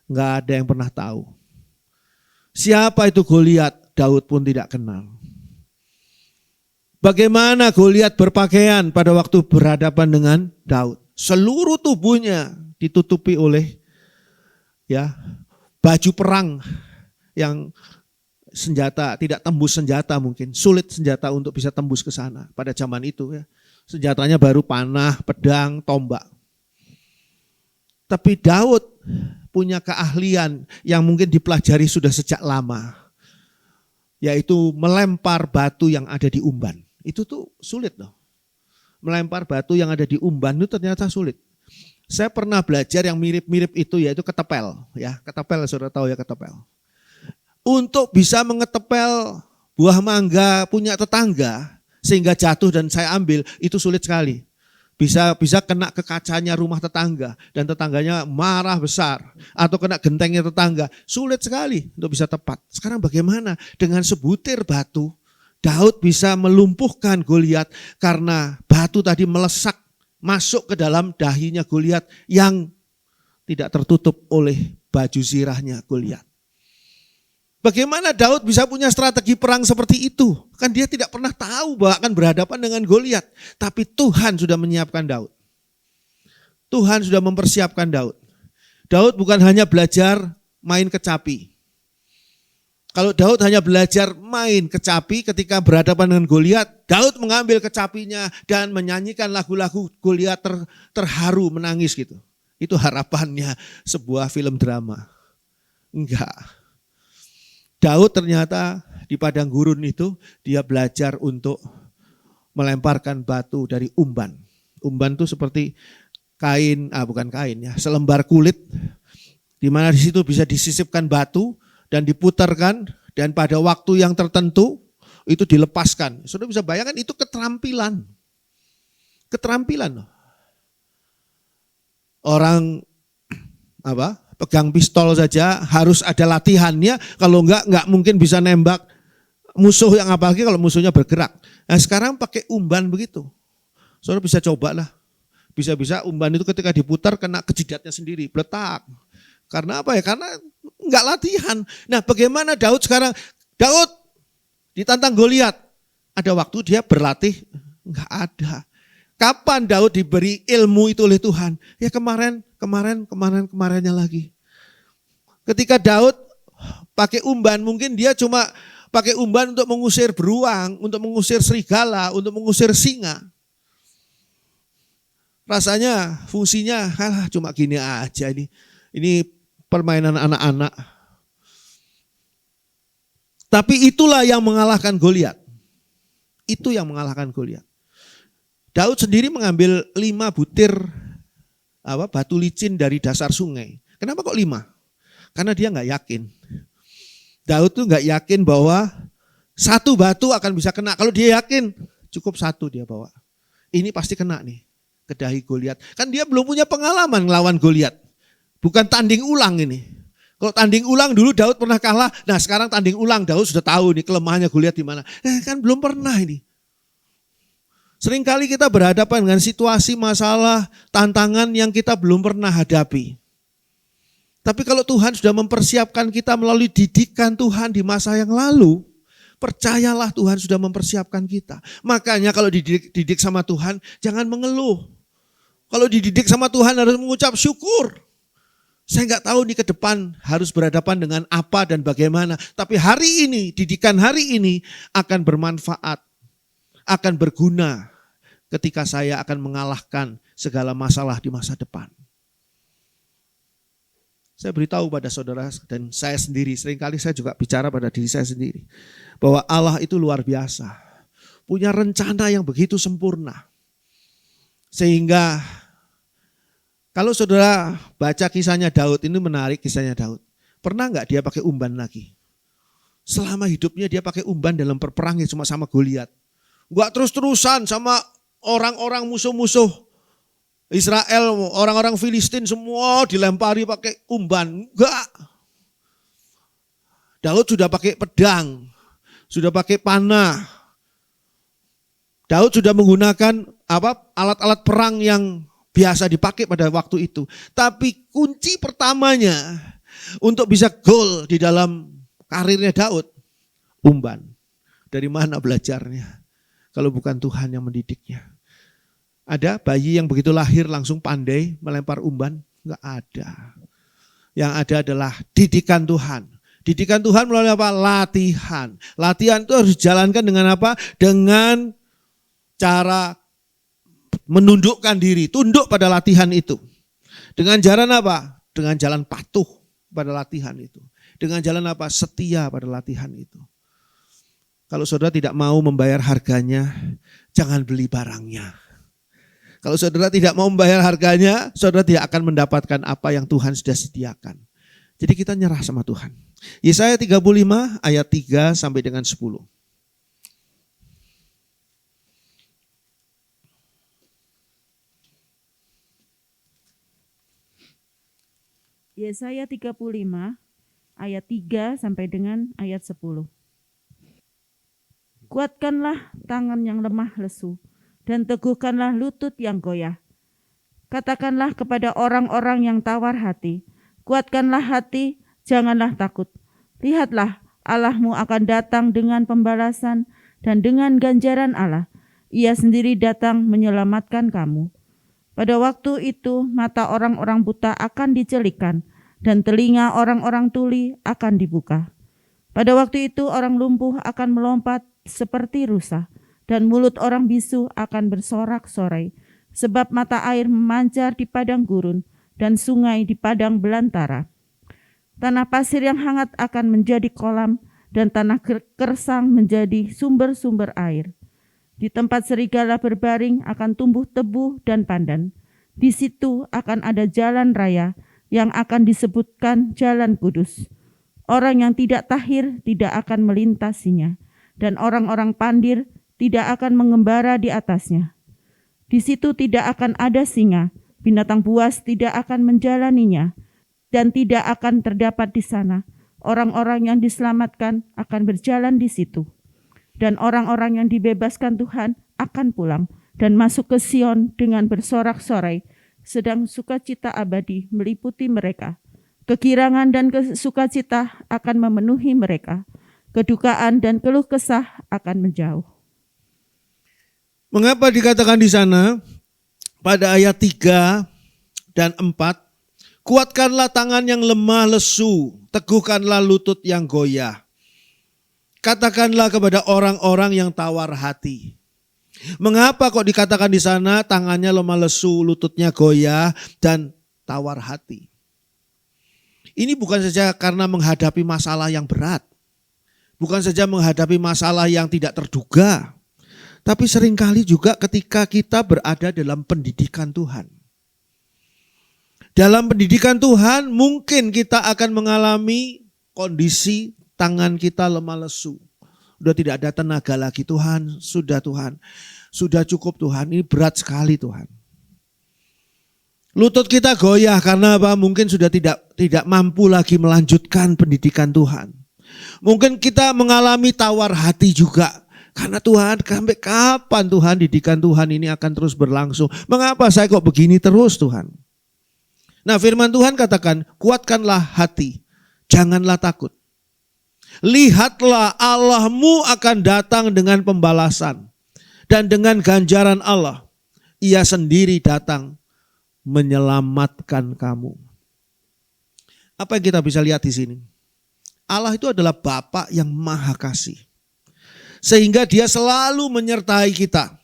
Enggak ada yang pernah tahu. Siapa itu Goliat? Daud pun tidak kenal. Bagaimana Goliat berpakaian pada waktu berhadapan dengan Daud? Seluruh tubuhnya ditutupi oleh baju perang yang senjata, tidak tembus senjata mungkin, sulit senjata untuk bisa tembus ke sana pada zaman itu ya. Senjatanya baru panah, pedang, tombak. Tapi Daud punya keahlian yang mungkin dipelajari sudah sejak lama, yaitu melempar batu yang ada di umban. Itu tuh sulit loh. Melempar batu yang ada di umban itu ternyata sulit. Saya pernah belajar yang mirip-mirip itu, yaitu ketepel. Ya, ketepel, saudara tahu ya ketepel. Untuk bisa mengetepel buah mangga punya tetangga sehingga jatuh dan saya ambil, itu sulit sekali. Bisa kena ke kacanya rumah tetangga dan tetangganya marah besar, atau kena gentengnya tetangga, sulit sekali untuk bisa tepat. Sekarang bagaimana dengan sebutir batu Daud bisa melumpuhkan Goliat karena batu tadi melesak masuk ke dalam dahinya Goliat yang tidak tertutup oleh baju zirahnya Goliat. Bagaimana Daud bisa punya strategi perang seperti itu? Kan dia tidak pernah tahu bahwa akan berhadapan dengan Goliat. Tapi Tuhan sudah menyiapkan Daud. Tuhan sudah mempersiapkan Daud. Daud bukan hanya belajar main kecapi. Kalau Daud hanya belajar main kecapi ketika berhadapan dengan Goliat, Daud mengambil kecapinya dan menyanyikan lagu-lagu Goliat terharu menangis gitu. Itu harapannya sebuah film drama. Enggak. Daud ternyata di padang gurun itu dia belajar untuk melemparkan batu dari umban. Umban itu seperti kain, bukan kain ya, selembar kulit di mana di situ bisa disisipkan batu dan diputarkan dan pada waktu yang tertentu itu dilepaskan. Saudara bisa bayangkan itu keterampilan. Keterampilan. Orang pegang pistol saja harus ada latihannya, kalau enggak mungkin bisa nembak musuh, yang apalagi kalau musuhnya bergerak. Nah sekarang pakai umban begitu. Saudara bisa cobalah. Bisa-bisa umban itu ketika diputar kena ke jidatnya sendiri, beletak. Karena apa ya? Karena enggak latihan. Nah bagaimana Daud sekarang? Daud ditantang Goliat. Ada waktu dia berlatih? Enggak ada. Kapan Daud diberi ilmu itu oleh Tuhan? Ya kemarinnya lagi. Ketika Daud pakai umban, mungkin dia cuma pakai umban untuk mengusir beruang, untuk mengusir serigala, untuk mengusir singa. rasanya fungsinya cuma gini aja ini. Ini permainan anak-anak. Tapi itulah yang mengalahkan Goliat. Itu yang mengalahkan Goliat. Daud sendiri mengambil 5 butir batu licin dari dasar sungai. Kenapa kok 5? Karena dia nggak yakin. Daud tuh nggak yakin bahwa satu batu akan bisa kena. Kalau dia yakin, cukup 1 dia bawa. Ini pasti kena nih ke dahi Goliat. Kan dia belum punya pengalaman ngelawan Goliat. Bukan tanding ulang ini. Kalau tanding ulang dulu Daud pernah kalah. Nah sekarang tanding ulang Daud sudah tahu nih kelemahannya Goliat di mana. Kan belum pernah ini. Seringkali kita berhadapan dengan situasi, masalah, tantangan yang kita belum pernah hadapi. Tapi kalau Tuhan sudah mempersiapkan kita melalui didikan Tuhan di masa yang lalu, percayalah Tuhan sudah mempersiapkan kita. Makanya kalau dididik sama Tuhan, jangan mengeluh. Kalau dididik sama Tuhan harus mengucap syukur. Saya nggak tahu nih ke depan harus berhadapan dengan apa dan bagaimana. Tapi hari ini, didikan hari ini akan bermanfaat, akan berguna ketika saya akan mengalahkan segala masalah di masa depan. Saya beritahu pada saudara dan saya sendiri, seringkali saya juga bicara pada diri saya sendiri. Bahwa Allah itu luar biasa. Punya rencana yang begitu sempurna. Sehingga kalau saudara baca kisahnya Daud, ini menarik kisahnya Daud. Pernah nggak dia pakai umban lagi? Selama hidupnya dia pakai umban dalam perperangnya cuma sama Goliat. Nggak terus-terusan sama orang-orang musuh-musuh Israel, orang-orang Filistin semua dilempari pakai umban. Enggak. Daud sudah pakai pedang, sudah pakai panah. Daud sudah menggunakan alat-alat perang yang biasa dipakai pada waktu itu. Tapi kunci pertamanya untuk bisa gol di dalam karirnya Daud, umban. Dari mana belajarnya? Kalau bukan Tuhan yang mendidiknya. Ada bayi yang begitu lahir langsung pandai melempar umban? Enggak ada. Yang ada adalah didikan Tuhan. Didikan Tuhan melalui apa? Latihan. Latihan itu harus dijalankan dengan apa? Dengan cara menundukkan diri, tunduk pada latihan itu. Dengan jalan apa? Dengan jalan patuh pada latihan itu. Dengan jalan apa? Setia pada latihan itu. Kalau saudara tidak mau membayar harganya, jangan beli barangnya. Kalau saudara tidak mau membayar harganya, saudara tidak akan mendapatkan apa yang Tuhan sudah sediakan. Jadi kita nyerah sama Tuhan. Yesaya 35 ayat 3 sampai dengan 10. Yesaya 35 ayat 3 sampai dengan ayat 10. Kuatkanlah tangan yang lemah lesu dan teguhkanlah lutut yang goyah. Katakanlah kepada orang-orang yang tawar hati, kuatkanlah hati, janganlah takut. Lihatlah, Allahmu akan datang dengan pembalasan dan dengan ganjaran Allah. Ia sendiri datang menyelamatkan kamu. Pada waktu itu mata orang-orang buta akan dicelikkan dan telinga orang-orang tuli akan dibuka. Pada waktu itu orang lumpuh akan melompat seperti rusa dan mulut orang bisu akan bersorak-sorai. Sebab mata air memancar di padang gurun dan sungai di padang belantara. Tanah pasir yang hangat akan menjadi kolam dan tanah kersang menjadi sumber-sumber air. Di tempat serigala berbaring akan tumbuh tebu dan pandan. Di situ akan ada jalan raya yang akan disebutkan jalan kudus. Orang yang tidak tahir tidak akan melintasinya, dan orang-orang pandir tidak akan mengembara di atasnya. Di situ tidak akan ada singa, binatang buas tidak akan menjalaninya, dan tidak akan terdapat di sana. Orang-orang yang diselamatkan akan berjalan di situ. Dan orang-orang yang dibebaskan Tuhan akan pulang dan masuk ke Sion dengan bersorak-sorai, sedang sukacita abadi meliputi mereka. Kegirangan dan sukacita akan memenuhi mereka. Kedukaan dan keluh kesah akan menjauh. Mengapa dikatakan di sana pada ayat 3 dan 4, kuatkanlah tangan yang lemah lesu, teguhkanlah lutut yang goyah. Katakanlah kepada orang-orang yang tawar hati. Mengapa kok dikatakan di sana tangannya lemah lesu, lututnya goyah dan tawar hati? Ini bukan saja karena menghadapi masalah yang berat. Bukan saja menghadapi masalah yang tidak terduga. Tapi seringkali juga ketika kita berada dalam pendidikan Tuhan. Dalam pendidikan Tuhan mungkin kita akan mengalami kondisi tangan kita lemah lesu. Sudah tidak ada tenaga lagi Tuhan, sudah Tuhan. Sudah cukup Tuhan, ini berat sekali Tuhan. Lutut kita goyah karena apa? Mungkin sudah tidak mampu lagi melanjutkan pendidikan Tuhan. Mungkin kita mengalami tawar hati juga. Karena Tuhan, sampai kapan Tuhan didikan Tuhan ini akan terus berlangsung? Mengapa saya kok begini terus Tuhan? Nah, firman Tuhan katakan, kuatkanlah hati, janganlah takut. Lihatlah Allahmu akan datang dengan pembalasan. Dan dengan ganjaran Allah, Ia sendiri datang menyelamatkan kamu. Apa yang kita bisa lihat di sini? Allah itu adalah Bapa yang Maha Kasih. Sehingga Dia selalu menyertai kita.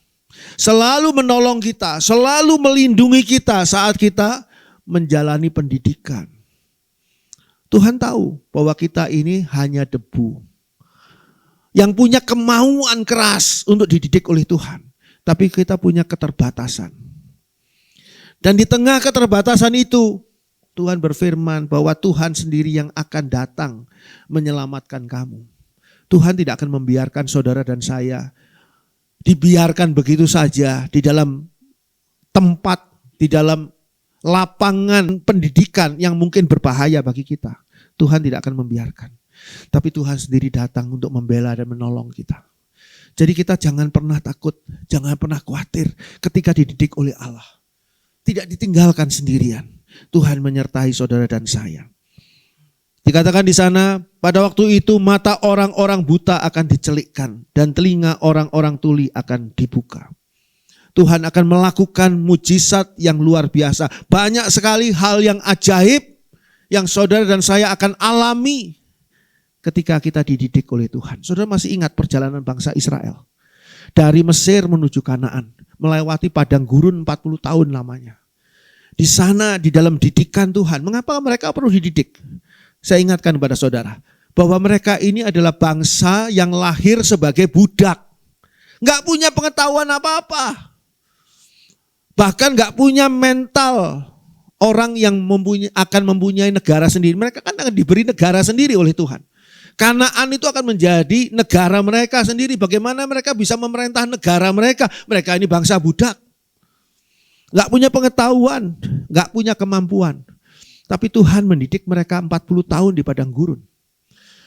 Selalu menolong kita. Selalu melindungi kita saat kita menjalani pendidikan. Tuhan tahu bahwa kita ini hanya debu. Yang punya kemauan keras untuk dididik oleh Tuhan. Tapi kita punya keterbatasan. Dan di tengah keterbatasan itu, Tuhan berfirman bahwa Tuhan sendiri yang akan datang menyelamatkan kamu. Tuhan tidak akan membiarkan saudara dan saya dibiarkan begitu saja di dalam tempat, di dalam lapangan pendidikan yang mungkin berbahaya bagi kita. Tuhan tidak akan membiarkan. Tapi Tuhan sendiri datang untuk membela dan menolong kita. Jadi kita jangan pernah takut, jangan pernah khawatir ketika dididik oleh Allah. Tidak ditinggalkan sendirian. Tuhan menyertai saudara dan saya. Dikatakan di sana, pada waktu itu mata orang-orang buta akan dicelikkan dan telinga orang-orang tuli akan dibuka. Tuhan akan melakukan mujizat yang luar biasa. Banyak sekali hal yang ajaib yang saudara dan saya akan alami ketika kita dididik oleh Tuhan. Saudara masih ingat perjalanan bangsa Israel? Dari Mesir menuju Kanaan, melewati padang gurun 40 tahun lamanya. Di sana di dalam didikan Tuhan, mengapa mereka perlu dididik? Saya ingatkan kepada saudara, bahwa mereka ini adalah bangsa yang lahir sebagai budak. Gak punya pengetahuan apa-apa. Bahkan gak punya mental orang yang akan mempunyai negara sendiri. Mereka kan akan diberi negara sendiri oleh Tuhan. Kanaan itu akan menjadi negara mereka sendiri. Bagaimana mereka bisa memerintah negara mereka? Mereka ini bangsa budak. Gak punya pengetahuan, gak punya kemampuan. Tapi Tuhan mendidik mereka 40 tahun di padang gurun.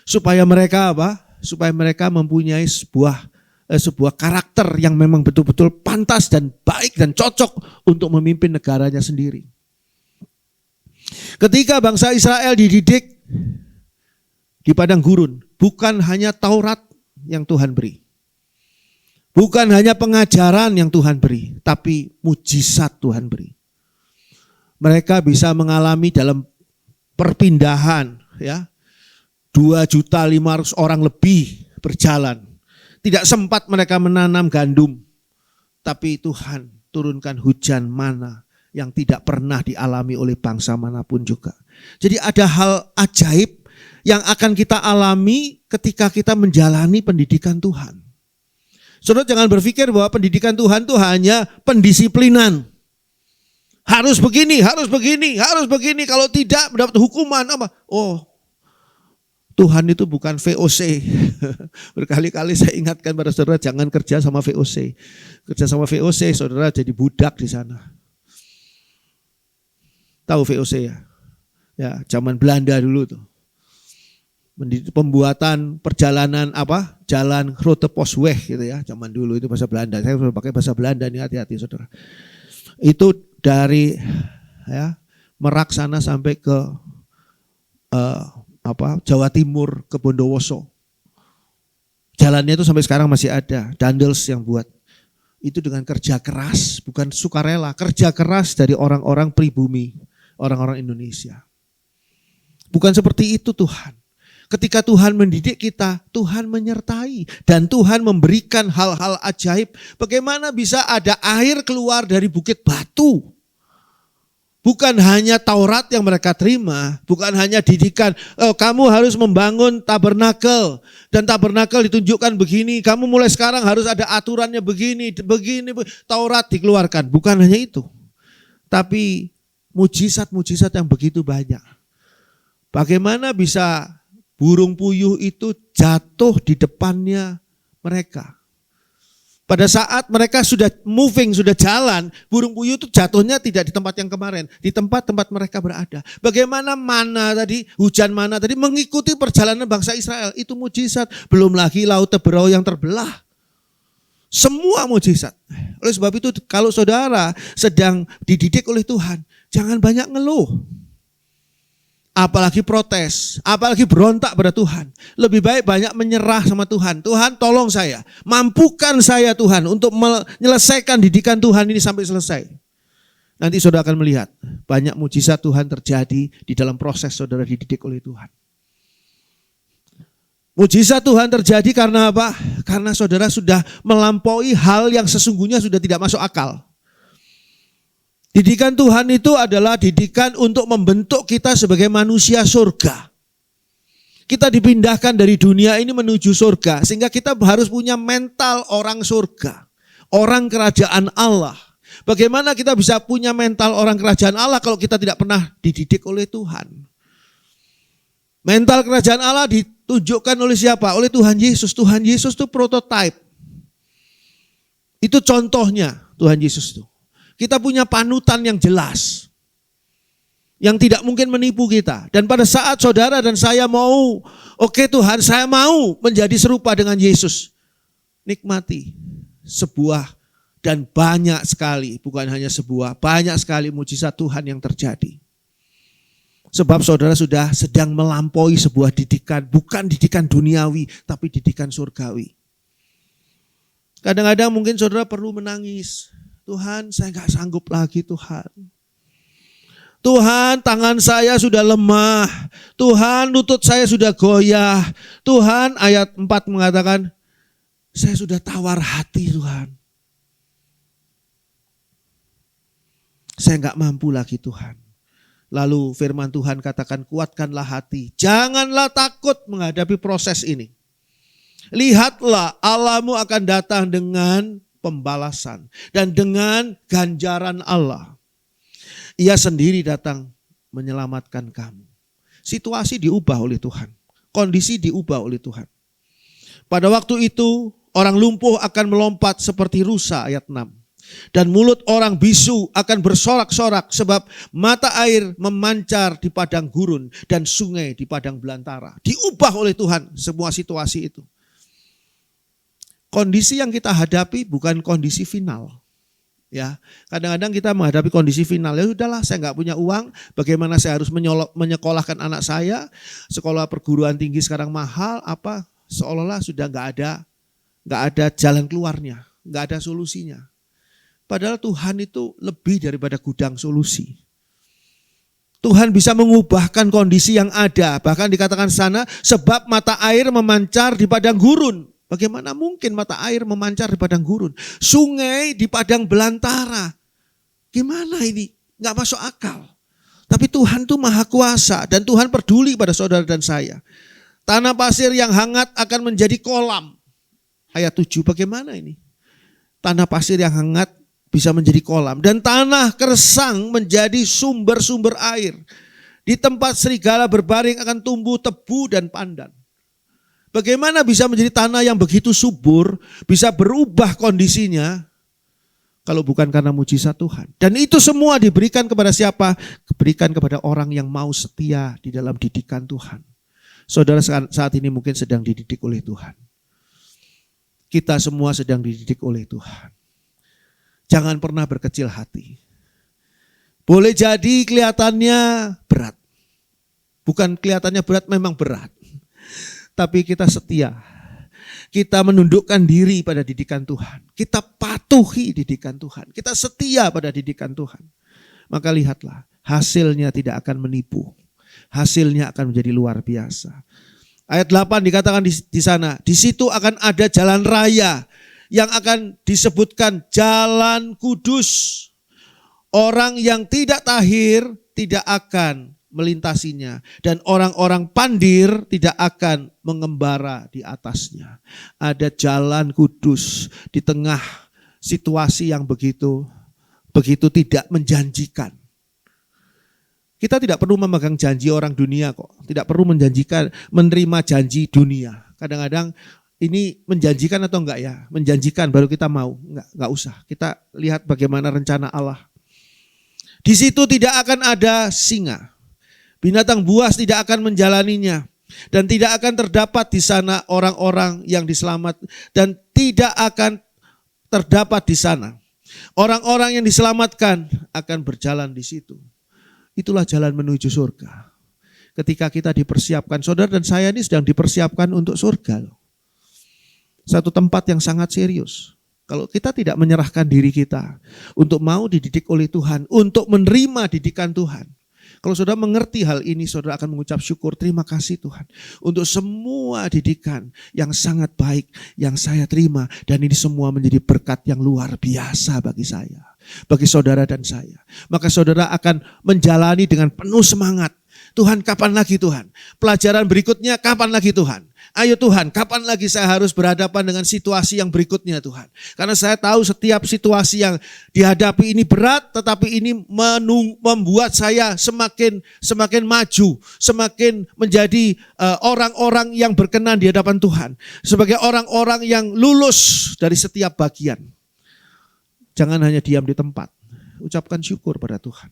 Supaya mereka apa? Supaya mereka mempunyai sebuah karakter yang memang betul-betul pantas dan baik dan cocok untuk memimpin negaranya sendiri. Ketika bangsa Israel dididik di padang gurun, bukan hanya Taurat yang Tuhan beri. Bukan hanya pengajaran yang Tuhan beri, tapi mujizat Tuhan beri. Mereka bisa mengalami dalam perpindahan, ya, 2.500.000 orang lebih berjalan. Tidak sempat mereka menanam gandum, tapi Tuhan turunkan hujan mana yang tidak pernah dialami oleh bangsa manapun juga. Jadi ada hal ajaib yang akan kita alami ketika kita menjalani pendidikan Tuhan. Saudara jangan berpikir bahwa pendidikan Tuhan itu hanya pendisiplinan. Harus begini, harus begini, harus begini. Kalau tidak mendapat hukuman apa? Oh, Tuhan itu bukan VOC. Berkali-kali saya ingatkan pada saudara jangan kerja sama VOC. Kerja sama VOC saudara jadi budak di sana. Tahu VOC ya? Ya, zaman Belanda dulu tuh. Pembuatan perjalanan apa? Jalan Grote Postweg gitu ya. Zaman dulu itu bahasa Belanda. Saya sudah pakai bahasa Belanda nih, hati-hati saudara. Itu dari ya Merak sana sampai ke Jawa Timur ke Bondowoso. Jalannya itu sampai sekarang masih ada. Dandels yang buat. Itu dengan kerja keras, bukan sukarela. Kerja keras dari orang-orang pribumi, orang-orang Indonesia. Bukan seperti itu Tuhan. ketika Tuhan mendidik kita, Tuhan menyertai dan Tuhan memberikan hal-hal ajaib. Bagaimana bisa ada air keluar dari bukit batu? Bukan hanya Taurat yang mereka terima, bukan hanya didikan, kamu harus membangun tabernakel, dan tabernakel ditunjukkan begini, kamu mulai sekarang harus ada aturannya begini, Taurat dikeluarkan. Bukan hanya itu, tapi mujizat-mujizat yang begitu banyak. Bagaimana bisa burung puyuh itu jatuh di depannya mereka? Pada saat mereka sudah moving, sudah jalan, burung puyuh itu jatuhnya tidak di tempat yang kemarin, di tempat-tempat mereka berada. Bagaimana mana tadi, hujan mana tadi mengikuti perjalanan bangsa Israel, itu mujizat. Belum lagi laut Teberau yang terbelah. Semua mujizat. Oleh sebab itu kalau saudara sedang dididik oleh Tuhan, jangan banyak ngeluh. Apalagi protes, apalagi berontak pada Tuhan. Lebih baik banyak menyerah sama Tuhan. Tuhan tolong saya, mampukan saya Tuhan untuk menyelesaikan didikan Tuhan ini sampai selesai. Nanti saudara akan melihat banyak mujizat Tuhan terjadi di dalam proses saudara dididik oleh Tuhan. Mujizat Tuhan terjadi karena apa? Karena saudara sudah melampaui hal yang sesungguhnya sudah tidak masuk akal. Didikan Tuhan itu adalah didikan untuk membentuk kita sebagai manusia surga. Kita dipindahkan dari dunia ini menuju surga. Sehingga kita harus punya mental orang surga. Orang kerajaan Allah. Bagaimana kita bisa punya mental orang kerajaan Allah kalau kita tidak pernah dididik oleh Tuhan? Mental kerajaan Allah ditunjukkan oleh siapa? Oleh Tuhan Yesus. Tuhan Yesus itu prototype. Itu contohnya Tuhan Yesus itu. Kita punya panutan yang jelas. Yang tidak mungkin menipu kita. Dan pada saat saudara dan saya mau, oke Tuhan saya mau menjadi serupa dengan Yesus. Nikmati sebuah dan banyak sekali, bukan hanya sebuah, banyak sekali mujizat Tuhan yang terjadi. Sebab saudara sudah sedang melampaui sebuah didikan, bukan didikan duniawi, tapi didikan surgawi. Kadang-kadang mungkin saudara perlu menangis. Tuhan, saya gak sanggup lagi Tuhan. Tuhan, tangan saya sudah lemah. Tuhan, lutut saya sudah goyah. Tuhan, ayat 4 mengatakan, saya sudah tawar hati Tuhan. Saya gak mampu lagi Tuhan. Lalu firman Tuhan katakan, kuatkanlah hati. Janganlah takut menghadapi proses ini. Lihatlah Allahmu akan datang dengan pembalasan dan dengan ganjaran Allah. Ia sendiri datang menyelamatkan kamu. Situasi diubah oleh Tuhan. Kondisi diubah oleh Tuhan. Pada waktu itu orang lumpuh akan melompat seperti rusa ayat 6. Dan mulut orang bisu akan bersorak-sorak sebab mata air memancar di padang gurun dan sungai di padang belantara. Diubah oleh Tuhan semua situasi itu. Kondisi yang kita hadapi bukan kondisi final. Ya, kadang-kadang kita menghadapi kondisi final. Ya udahlah, saya nggak punya uang. Bagaimana saya harus menyekolahkan anak saya? Sekolah perguruan tinggi sekarang mahal. Apa? Seolah-olah sudah nggak ada jalan keluarnya, nggak ada solusinya. Padahal Tuhan itu lebih daripada gudang solusi. Tuhan bisa mengubahkan kondisi yang ada. Bahkan dikatakan sana, sebab mata air memancar di padang gurun. Bagaimana mungkin mata air memancar di padang gurun? Sungai di padang belantara. Gimana ini? Gak masuk akal. Tapi Tuhan itu maha kuasa dan Tuhan peduli pada saudara dan saya. Tanah pasir yang hangat akan menjadi kolam. Ayat 7, bagaimana ini? Tanah pasir yang hangat bisa menjadi kolam. Dan tanah kersang menjadi sumber-sumber air. Di tempat serigala berbaring akan tumbuh tebu dan pandan. Bagaimana bisa menjadi tanah yang begitu subur, bisa berubah kondisinya, kalau bukan karena mujizat Tuhan. Dan itu semua diberikan kepada siapa? Diberikan kepada orang yang mau setia di dalam didikan Tuhan. Saudara saat ini mungkin sedang dididik oleh Tuhan. Kita semua sedang dididik oleh Tuhan. Jangan pernah berkecil hati. Boleh jadi kelihatannya berat. Bukan kelihatannya berat, memang berat. Tapi kita setia. Kita menundukkan diri pada didikan Tuhan. Kita patuhi didikan Tuhan. Kita setia pada didikan Tuhan. Maka lihatlah, hasilnya tidak akan menipu. Hasilnya akan menjadi luar biasa. Ayat 8 dikatakan di sana, di situ akan ada jalan raya yang akan disebutkan jalan kudus. Orang yang tidak tahir tidak akan melintasinya, dan orang-orang pandir tidak akan mengembara di atasnya. Ada jalan kudus di tengah situasi yang begitu tidak menjanjikan. Kita tidak perlu memegang janji orang dunia kok. Tidak perlu menjanjikan menerima janji dunia. Kadang-kadang ini menjanjikan atau enggak ya? Menjanjikan baru kita mau. Enggak usah. Kita lihat bagaimana rencana Allah. Di situ tidak akan ada singa. Binatang buas tidak akan menjalaninya. Dan tidak akan terdapat di sana orang-orang yang diselamatkan. Dan tidak akan terdapat di sana orang-orang yang diselamatkan akan berjalan di situ. Itulah jalan menuju surga. Ketika kita dipersiapkan, saudara dan saya ini sedang dipersiapkan untuk surga loh. Satu tempat yang sangat serius. Kalau kita tidak menyerahkan diri kita untuk mau dididik oleh Tuhan, untuk menerima didikan Tuhan. Kalau saudara mengerti hal ini, saudara akan mengucap syukur, terima kasih Tuhan. Untuk semua didikan yang sangat baik yang saya terima. Dan ini semua menjadi berkat yang luar biasa bagi saya. Bagi saudara dan saya. Maka saudara akan menjalani dengan penuh semangat. Tuhan, kapan lagi Tuhan? Pelajaran berikutnya kapan lagi Tuhan? Ayo Tuhan, kapan lagi saya harus berhadapan dengan situasi yang berikutnya Tuhan? Karena saya tahu setiap situasi yang dihadapi ini berat, tetapi ini membuat saya semakin maju, semakin menjadi orang-orang yang berkenan di hadapan Tuhan. Sebagai orang-orang yang lulus dari setiap bagian. Jangan hanya diam di tempat, ucapkan syukur pada Tuhan.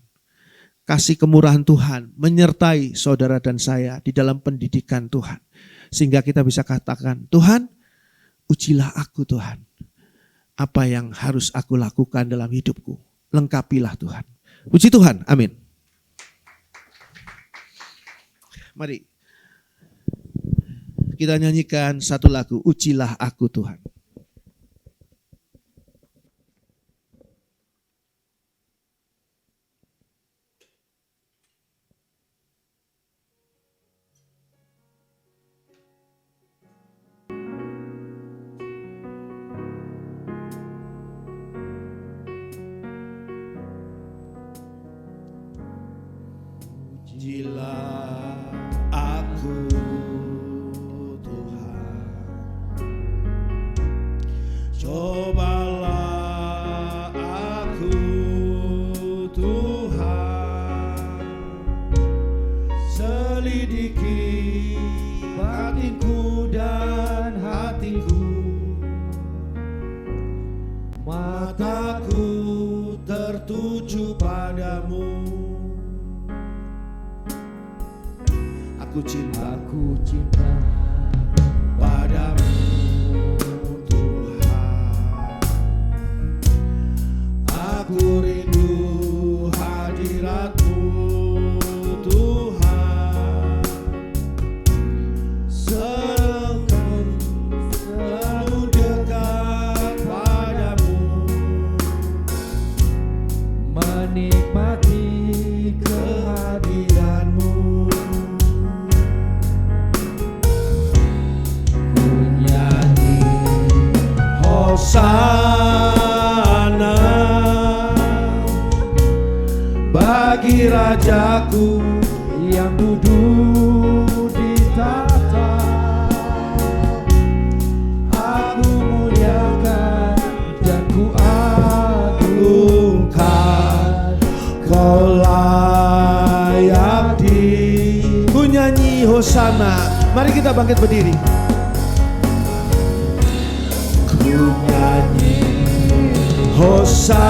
Kasih kemurahan Tuhan menyertai saudara dan saya di dalam pendidikan Tuhan. Sehingga kita bisa katakan, Tuhan, ujilah aku Tuhan. Apa yang harus aku lakukan dalam hidupku. Lengkapilah Tuhan. Puji Tuhan, amin. Mari kita nyanyikan satu lagu, ujilah aku Tuhan. Ujilah aku Tuhan, cobalah aku Tuhan, selidiki batinku dan hatiku, mataku tertuju padamu. Aku cinta padamu Tuhan. Aku rindu hadirat-Mu Tuhan. Selalu dekat padamu, menikmati kehadiran-Mu. Hosana bagi Rajaku yang duduk di tahta. Aku muliakan dan ku agungkan, Kau layak ku nyanyi Hosana. Mari kita bangkit berdiri. Nyanyi Hosana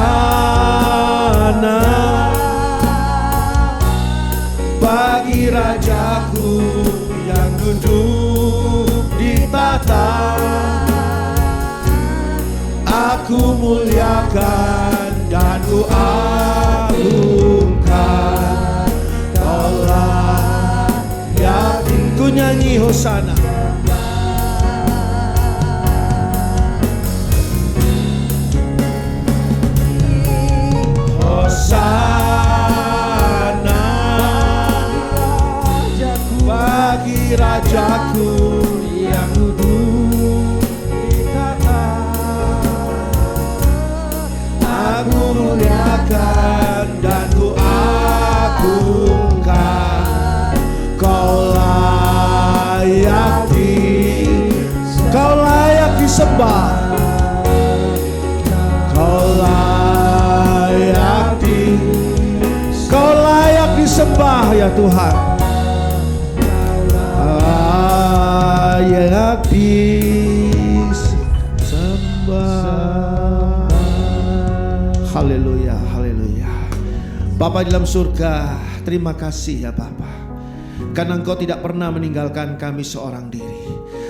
bagi Rajaku yang duduk di tahta. Aku muliakan dan ku agungkan, Kau layak. Ku nyanyi Hosana. Hosana bagi Rajaku disembah. Kau layak disembah ya Tuhan. Layak disembah. Haleluya, haleluya. Bapa di dalam surga, terima kasih ya Bapa, karena Engkau tidak pernah meninggalkan kami seorang diri,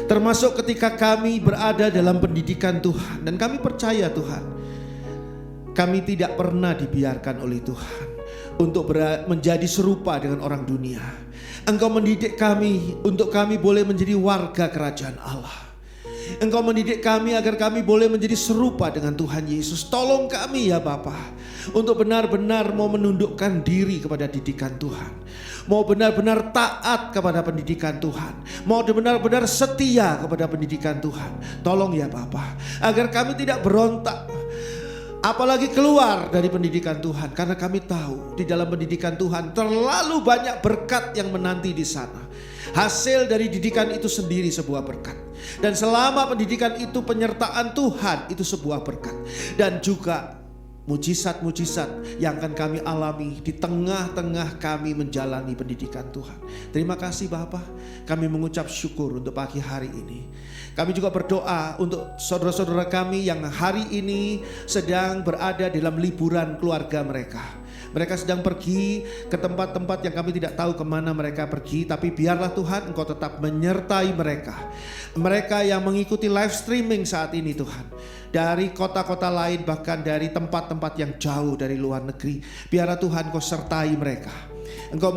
termasuk ketika kami berada dalam pendidikan Tuhan. Dan kami percaya Tuhan, kami tidak pernah dibiarkan oleh Tuhan untuk menjadi serupa dengan orang dunia. Engkau mendidik kami untuk kami boleh menjadi warga kerajaan Allah. Engkau mendidik kami agar kami boleh menjadi serupa dengan Tuhan Yesus. Tolong kami ya Bapa, untuk benar-benar mau menundukkan diri kepada didikan Tuhan, mau benar-benar taat kepada pendidikan Tuhan, mau benar-benar setia kepada pendidikan Tuhan. Tolong ya Bapa, agar kami tidak berontak, apalagi keluar dari pendidikan Tuhan, karena kami tahu di dalam pendidikan Tuhan terlalu banyak berkat yang menanti di sana. Hasil dari didikan itu sendiri sebuah berkat, dan selama pendidikan itu penyertaan Tuhan itu sebuah berkat, dan juga mujizat-mujizat yang akan kami alami di tengah-tengah kami menjalani pendidikan Tuhan. Terima kasih Bapa, kami mengucap syukur untuk pagi hari ini. Kami juga berdoa untuk saudara-saudara kami yang hari ini sedang berada dalam liburan keluarga mereka. Mereka sedang pergi ke tempat-tempat yang kami tidak tahu kemana mereka pergi, tapi biarlah Tuhan Engkau tetap menyertai mereka. Mereka yang mengikuti live streaming saat ini Tuhan, dari kota-kota lain, bahkan dari tempat-tempat yang jauh dari luar negeri, biarlah Tuhan Engkau sertai mereka. Engkau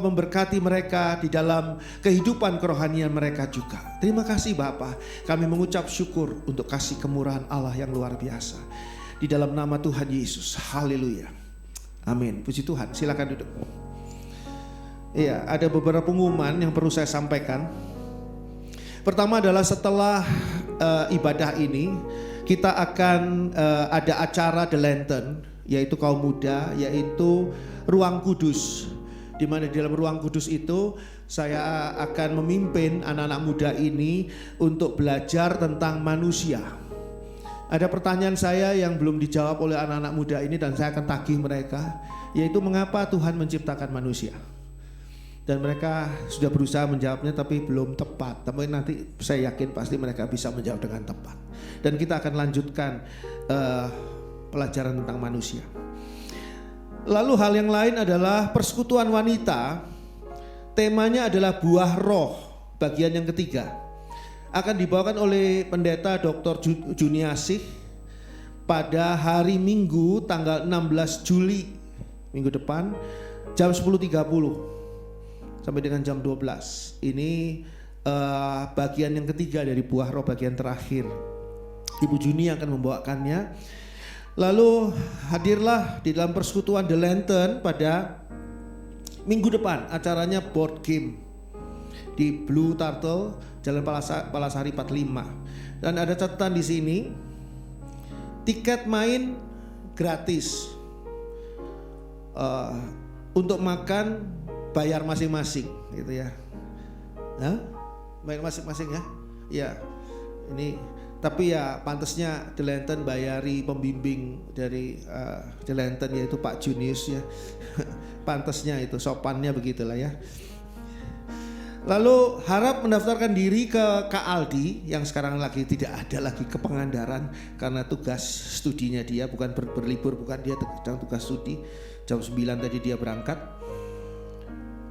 memberkati mereka di dalam kehidupan kerohanian mereka juga. Terima kasih Bapa, kami mengucap syukur untuk kasih kemurahan Allah yang luar biasa. Di dalam nama Tuhan Yesus, haleluya. Amin. Puji Tuhan, silakan duduk. Iya, ada beberapa pengumuman yang perlu saya sampaikan. Pertama adalah setelah ibadah ini, kita akan ada acara The Lantern, yaitu kaum muda, yaitu Ruang Kudus. Di mana di dalam Ruang Kudus itu saya akan memimpin anak-anak muda ini untuk belajar tentang manusia. Ada pertanyaan saya yang belum dijawab oleh anak-anak muda ini, dan saya akan tagih mereka, yaitu mengapa Tuhan menciptakan manusia. Dan mereka sudah berusaha menjawabnya tapi belum tepat. Tapi nanti saya yakin pasti mereka bisa menjawab dengan tepat. Dan kita akan lanjutkan pelajaran tentang manusia. Lalu hal yang lain adalah persekutuan wanita. Temanya adalah buah roh, bagian yang ketiga. Akan dibawakan oleh pendeta Dr. Juniasih pada hari Minggu tanggal 16 Juli minggu depan jam 10.30 sampai dengan jam 12. Ini bagian yang ketiga dari buah roh, bagian terakhir. Ibu Juni akan membawakannya. Lalu hadirlah di dalam persekutuan The Lantern pada minggu depan. Acaranya board game di Blue Turtle, Jalan Palasari 45. Dan ada catatan di sini, tiket main gratis, untuk makan bayar masing-masing, gitu ya. Hah? Bayar masing-masing ya? Ya, ini tapi ya pantasnya The Lantern bayari pembimbing dari The Lantern, yaitu Pak Junius ya. Pantasnya itu, sopannya begitulah ya. Lalu harap mendaftarkan diri ke Kak Aldi yang sekarang lagi tidak ada lagi ke Pangandaran karena tugas studinya dia, bukan berlibur, bukan, dia sedang tugas studi. Jam 9 tadi dia berangkat.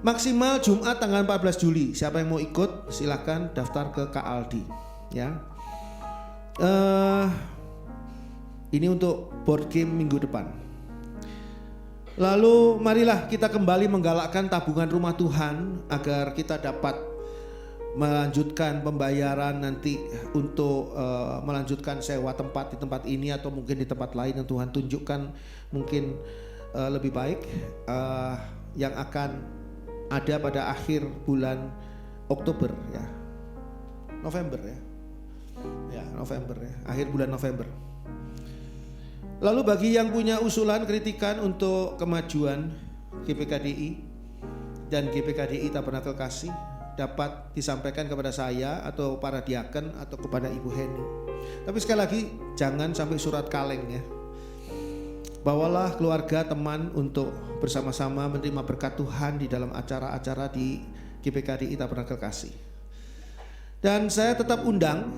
Maksimal Jumat tanggal 14 Juli. Siapa yang mau ikut silakan daftar ke Kak Aldi ya. Ini untuk board game minggu depan. Lalu marilah kita kembali menggalakkan tabungan rumah Tuhan agar kita dapat melanjutkan pembayaran nanti untuk melanjutkan sewa tempat di tempat ini atau mungkin di tempat lain yang Tuhan tunjukkan mungkin lebih baik, yang akan ada pada akhir bulan Oktober ya, November ya, November ya, akhir bulan November. Lalu bagi yang punya usulan kritikan untuk kemajuan GPKDI dan GPKDI Tabernakel Kasih dapat disampaikan kepada saya atau para diaken atau kepada Ibu Heni. Tapi sekali lagi jangan sampai surat kaleng ya. Bawalah keluarga, teman untuk bersama-sama menerima berkat Tuhan di dalam acara-acara di GPKDI Tabernakel Kasih. Dan saya tetap undang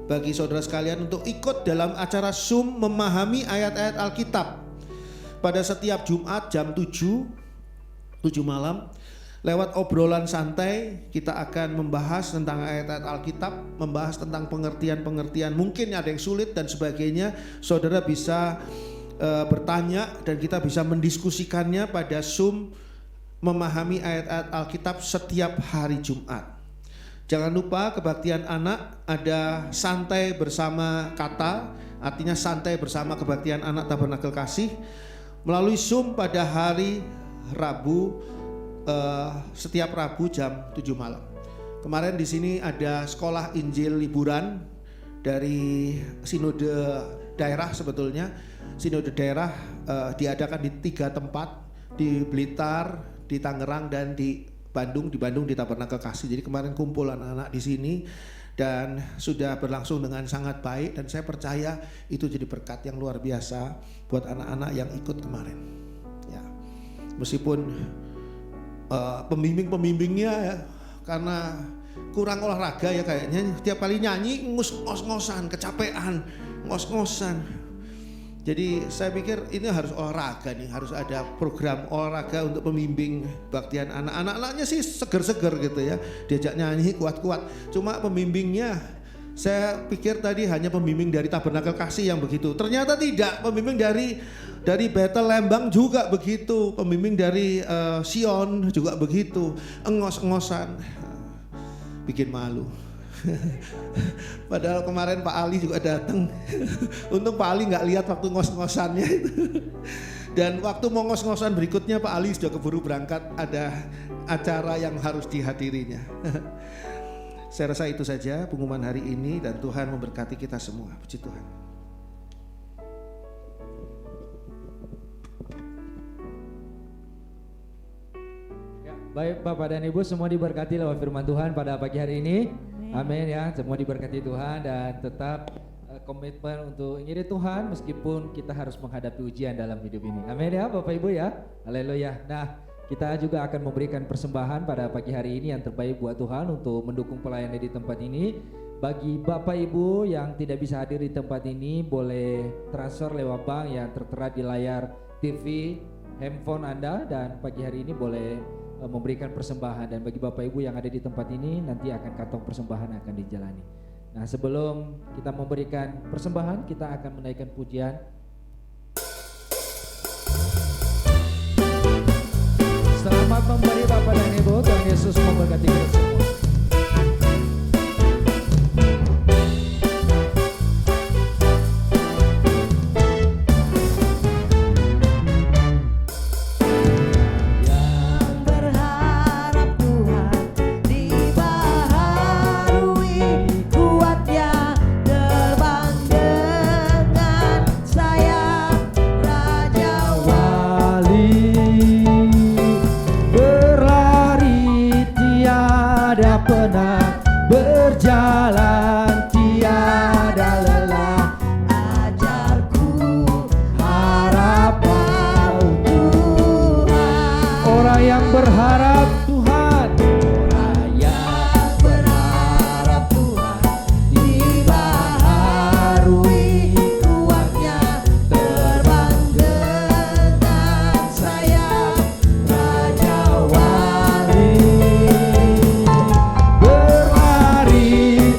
bagi saudara sekalian untuk ikut dalam acara Zoom memahami ayat-ayat Alkitab pada setiap Jumat jam 7 malam. Lewat obrolan santai kita akan membahas tentang ayat-ayat Alkitab, membahas tentang pengertian-pengertian, mungkin ada yang sulit dan sebagainya. Saudara bisa bertanya dan kita bisa mendiskusikannya pada Zoom memahami ayat-ayat Alkitab setiap hari Jumat. Jangan lupa kebaktian anak ada santai bersama kata, artinya santai bersama kebaktian anak Tabernakel Kasih melalui Zoom pada hari Rabu, setiap Rabu jam 7 malam. Kemarin di sini ada sekolah Injil liburan dari sinode daerah. Sebetulnya sinode daerah diadakan di 3 tempat, di Blitar, di Tangerang dan di Bandung. Di Bandung di Tabernakel Kasih. Jadi kemarin kumpul anak-anak di sini dan sudah berlangsung dengan sangat baik, dan saya percaya itu jadi berkat yang luar biasa buat anak-anak yang ikut kemarin. Ya, meskipun pembimbingnya ya, karena kurang olahraga ya kayaknya, tiap kali nyanyi ngos-ngosan, kecapean, ngos-ngosan. Jadi saya pikir ini harus olahraga nih, harus ada program olahraga untuk pembimbing baktian anak. Anak-anaknya sih seger-seger gitu ya, diajak nyanyi kuat-kuat. Cuma pembimbingnya saya pikir tadi hanya pembimbing dari Tabernakel Kasih yang begitu. Ternyata tidak, pembimbing dari Bethel Lembang juga begitu, pembimbing dari Sion juga begitu, engos-engosan, bikin malu. Padahal kemarin Pak Ali juga datang. Untung Pak Ali nggak lihat waktu ngos-ngosannya itu. Dan waktu mau ngos-ngosan berikutnya Pak Ali sudah keburu berangkat, ada acara yang harus dihadirinya. Saya rasa itu saja pengumuman hari ini, dan Tuhan memberkati kita semua. Puji Tuhan. Baik Bapak dan Ibu, semua diberkati lewat firman Tuhan pada pagi hari ini. Amin ya, semua diberkati Tuhan, dan tetap komitmen untuk ngirit Tuhan meskipun kita harus menghadapi ujian dalam hidup ini. Amin ya Bapak Ibu ya. Haleluya. Nah, kita juga akan memberikan persembahan pada pagi hari ini yang terbaik buat Tuhan untuk mendukung pelayanan di tempat ini. Bagi Bapak Ibu yang tidak bisa hadir di tempat ini, boleh transfer lewat bank yang tertera di layar TV handphone Anda, dan pagi hari ini boleh memberikan persembahan. Dan bagi Bapak Ibu yang ada di tempat ini, nanti akan kantong persembahan akan dijalani. Nah, sebelum kita memberikan persembahan, kita akan menaikkan pujian. Selamat memberi Bapak dan Ibu, Tuhan Yesus memberkati kita semua. Berjalan tiada lelah, ajarku harapan Tuhan. Orang yang berharap Tuhan, orang yang berharap Tuhan, dibaharui kuatnya, terbang dengan sayap Raja Wali.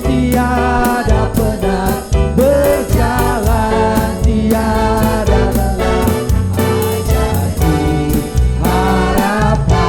Tiada penat, berjalan tiada lelah, ajarku harapan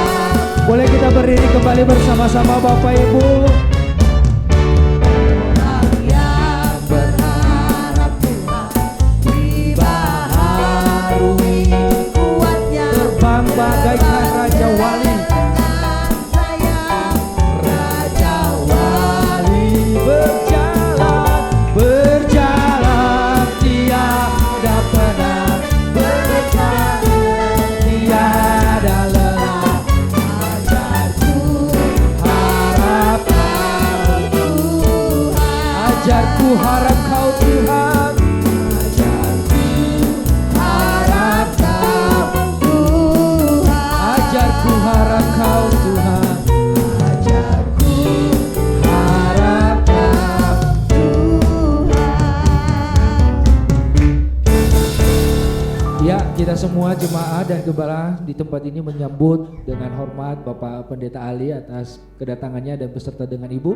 Kita semua jemaat dan gembala di tempat ini menyambut dengan hormat Bapak Pendeta Ali atas kedatangannya dan beserta dengan Ibu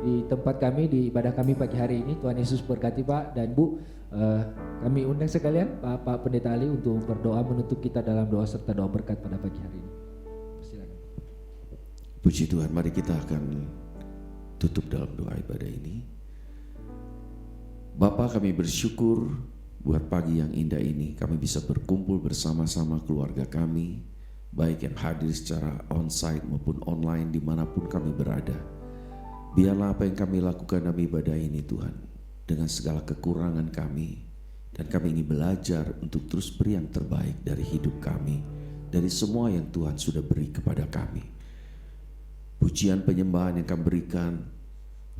di tempat kami, di ibadah kami pagi hari ini. Tuhan Yesus berkati Pak dan Bu. Kami undang sekalian Bapak Pendeta Ali untuk berdoa menutup kita dalam doa serta doa berkat pada pagi hari ini. Silakan. Puji Tuhan, mari kita akan tutup dalam doa ibadah ini. Bapa, kami bersyukur buat pagi yang indah ini. Kami bisa berkumpul bersama-sama keluarga kami, baik yang hadir secara onsite maupun online dimanapun kami berada. Biarlah apa yang kami lakukan dalam ibadah ini Tuhan, dengan segala kekurangan kami, dan kami ingin belajar untuk terus beri yang terbaik dari hidup kami, dari semua yang Tuhan sudah beri kepada kami. Pujian penyembahan yang kami berikan,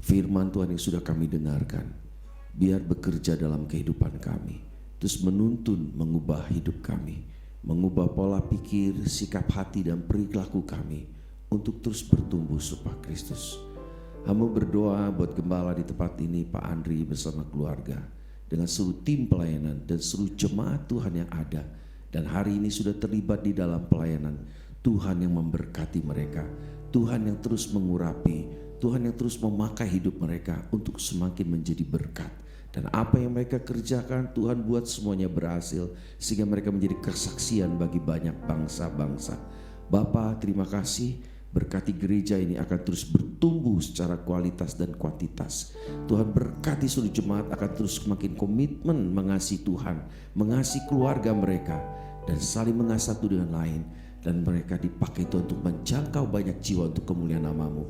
firman Tuhan yang sudah kami dengarkan, biar bekerja dalam kehidupan kami, terus menuntun, mengubah hidup kami, mengubah pola pikir, sikap hati dan perilaku kami untuk terus bertumbuh serupa Kristus. Hamba berdoa buat gembala di tempat ini, Pak Andri bersama keluarga, dengan seluruh tim pelayanan dan seluruh jemaat Tuhan yang ada dan hari ini sudah terlibat di dalam pelayanan. Tuhan yang memberkati mereka, Tuhan yang terus mengurapi, Tuhan yang terus memakai hidup mereka untuk semakin menjadi berkat. Dan apa yang mereka kerjakan Tuhan buat semuanya berhasil, sehingga mereka menjadi kesaksian bagi banyak bangsa-bangsa. Bapa, terima kasih, berkati gereja ini akan terus bertumbuh secara kualitas dan kuantitas. Tuhan berkati seluruh jemaat akan terus semakin komitmen mengasihi Tuhan, mengasihi keluarga mereka, dan saling mengasihi satu dengan lain. Dan mereka dipakai Tuhan untuk menjangkau banyak jiwa untuk kemuliaan nama-Mu.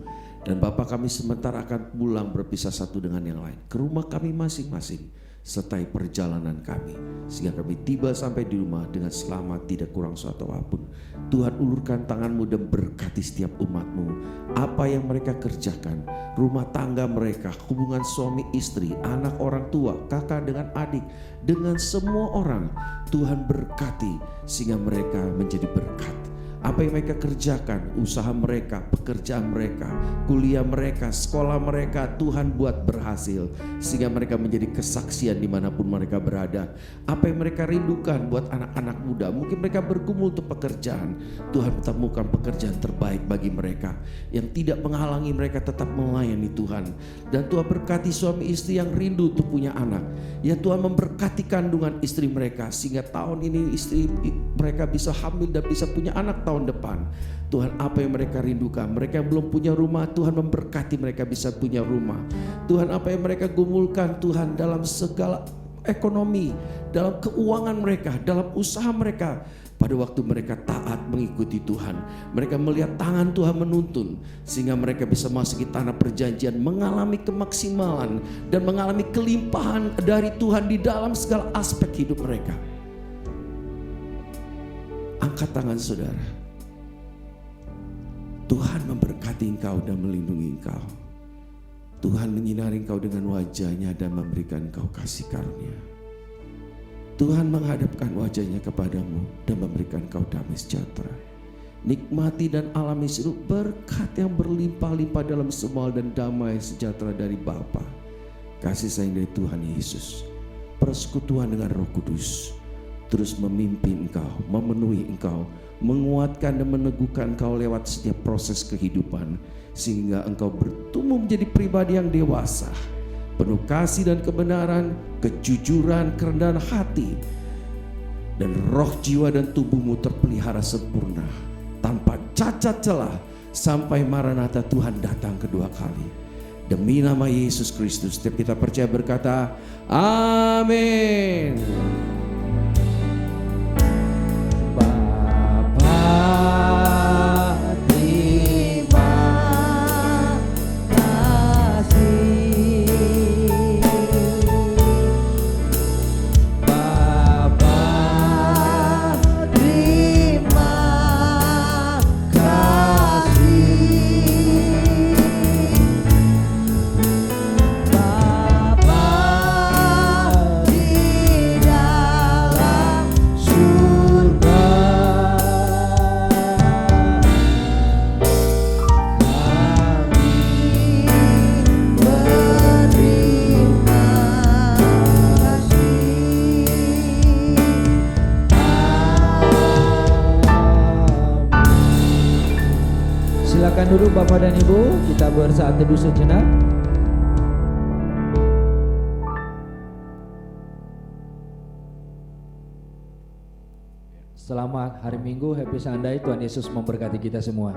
Dan Bapa, kami sementara akan pulang berpisah satu dengan yang lain ke rumah kami masing-masing, sertai perjalanan kami, sehingga kami tiba sampai di rumah dengan selamat, tidak kurang suatu apapun. Tuhan, ulurkan tangan-Mu dan berkati setiap umat-Mu. Apa yang mereka kerjakan, rumah tangga mereka, hubungan suami istri, anak orang tua, kakak dengan adik, dengan semua orang, Tuhan berkati sehingga mereka menjadi berkat. Apa yang mereka kerjakan, usaha mereka, pekerjaan mereka, kuliah mereka, sekolah mereka, Tuhan buat berhasil sehingga mereka menjadi kesaksian dimanapun mereka berada. Apa yang mereka rindukan buat anak-anak muda, mungkin mereka bergumul untuk pekerjaan, Tuhan temukan pekerjaan terbaik bagi mereka yang tidak menghalangi mereka tetap melayani Tuhan. Dan Tuhan berkati suami istri yang rindu untuk punya anak, ya Tuhan memberkati kandungan istri mereka sehingga tahun ini istri mereka bisa hamil dan bisa punya anak tahun depan. Tuhan, apa yang mereka rindukan, mereka yang belum punya rumah, Tuhan memberkati mereka bisa punya rumah. Tuhan, apa yang mereka gumulkan Tuhan dalam segala ekonomi, dalam keuangan mereka, dalam usaha mereka, pada waktu mereka taat mengikuti Tuhan, mereka melihat tangan Tuhan menuntun sehingga mereka bisa masuki tanah perjanjian, mengalami kemaksimalan dan mengalami kelimpahan dari Tuhan di dalam segala aspek hidup mereka. Angkat tangan saudara. Tuhan memberkati engkau dan melindungi engkau. Tuhan menyinari engkau dengan wajahnya dan memberikan engkau kasih karunia. Tuhan menghadapkan wajahnya kepadamu dan memberikan engkau damai sejahtera. Nikmati dan alami seluruh berkat yang berlimpah-limpah dalam semua dan damai sejahtera dari Bapa, kasih sayang dari Tuhan Yesus, persekutuan dengan Roh Kudus, terus memimpin engkau, memenuhi engkau, menguatkan dan meneguhkan engkau lewat setiap proses kehidupan, sehingga engkau bertumbuh menjadi pribadi yang dewasa, penuh kasih dan kebenaran, kejujuran, kerendahan hati, dan roh, jiwa dan tubuhmu terpelihara sempurna, tanpa cacat celah, sampai Maranatha Tuhan datang kedua kali. Demi nama Yesus Kristus, setiap kita percaya berkata, amin. Bapa, silakan duduk Bapak dan Ibu, kita bersaat teduh sejenak. Selamat hari Minggu, Happy Sunday, Tuhan Yesus memberkati kita semua.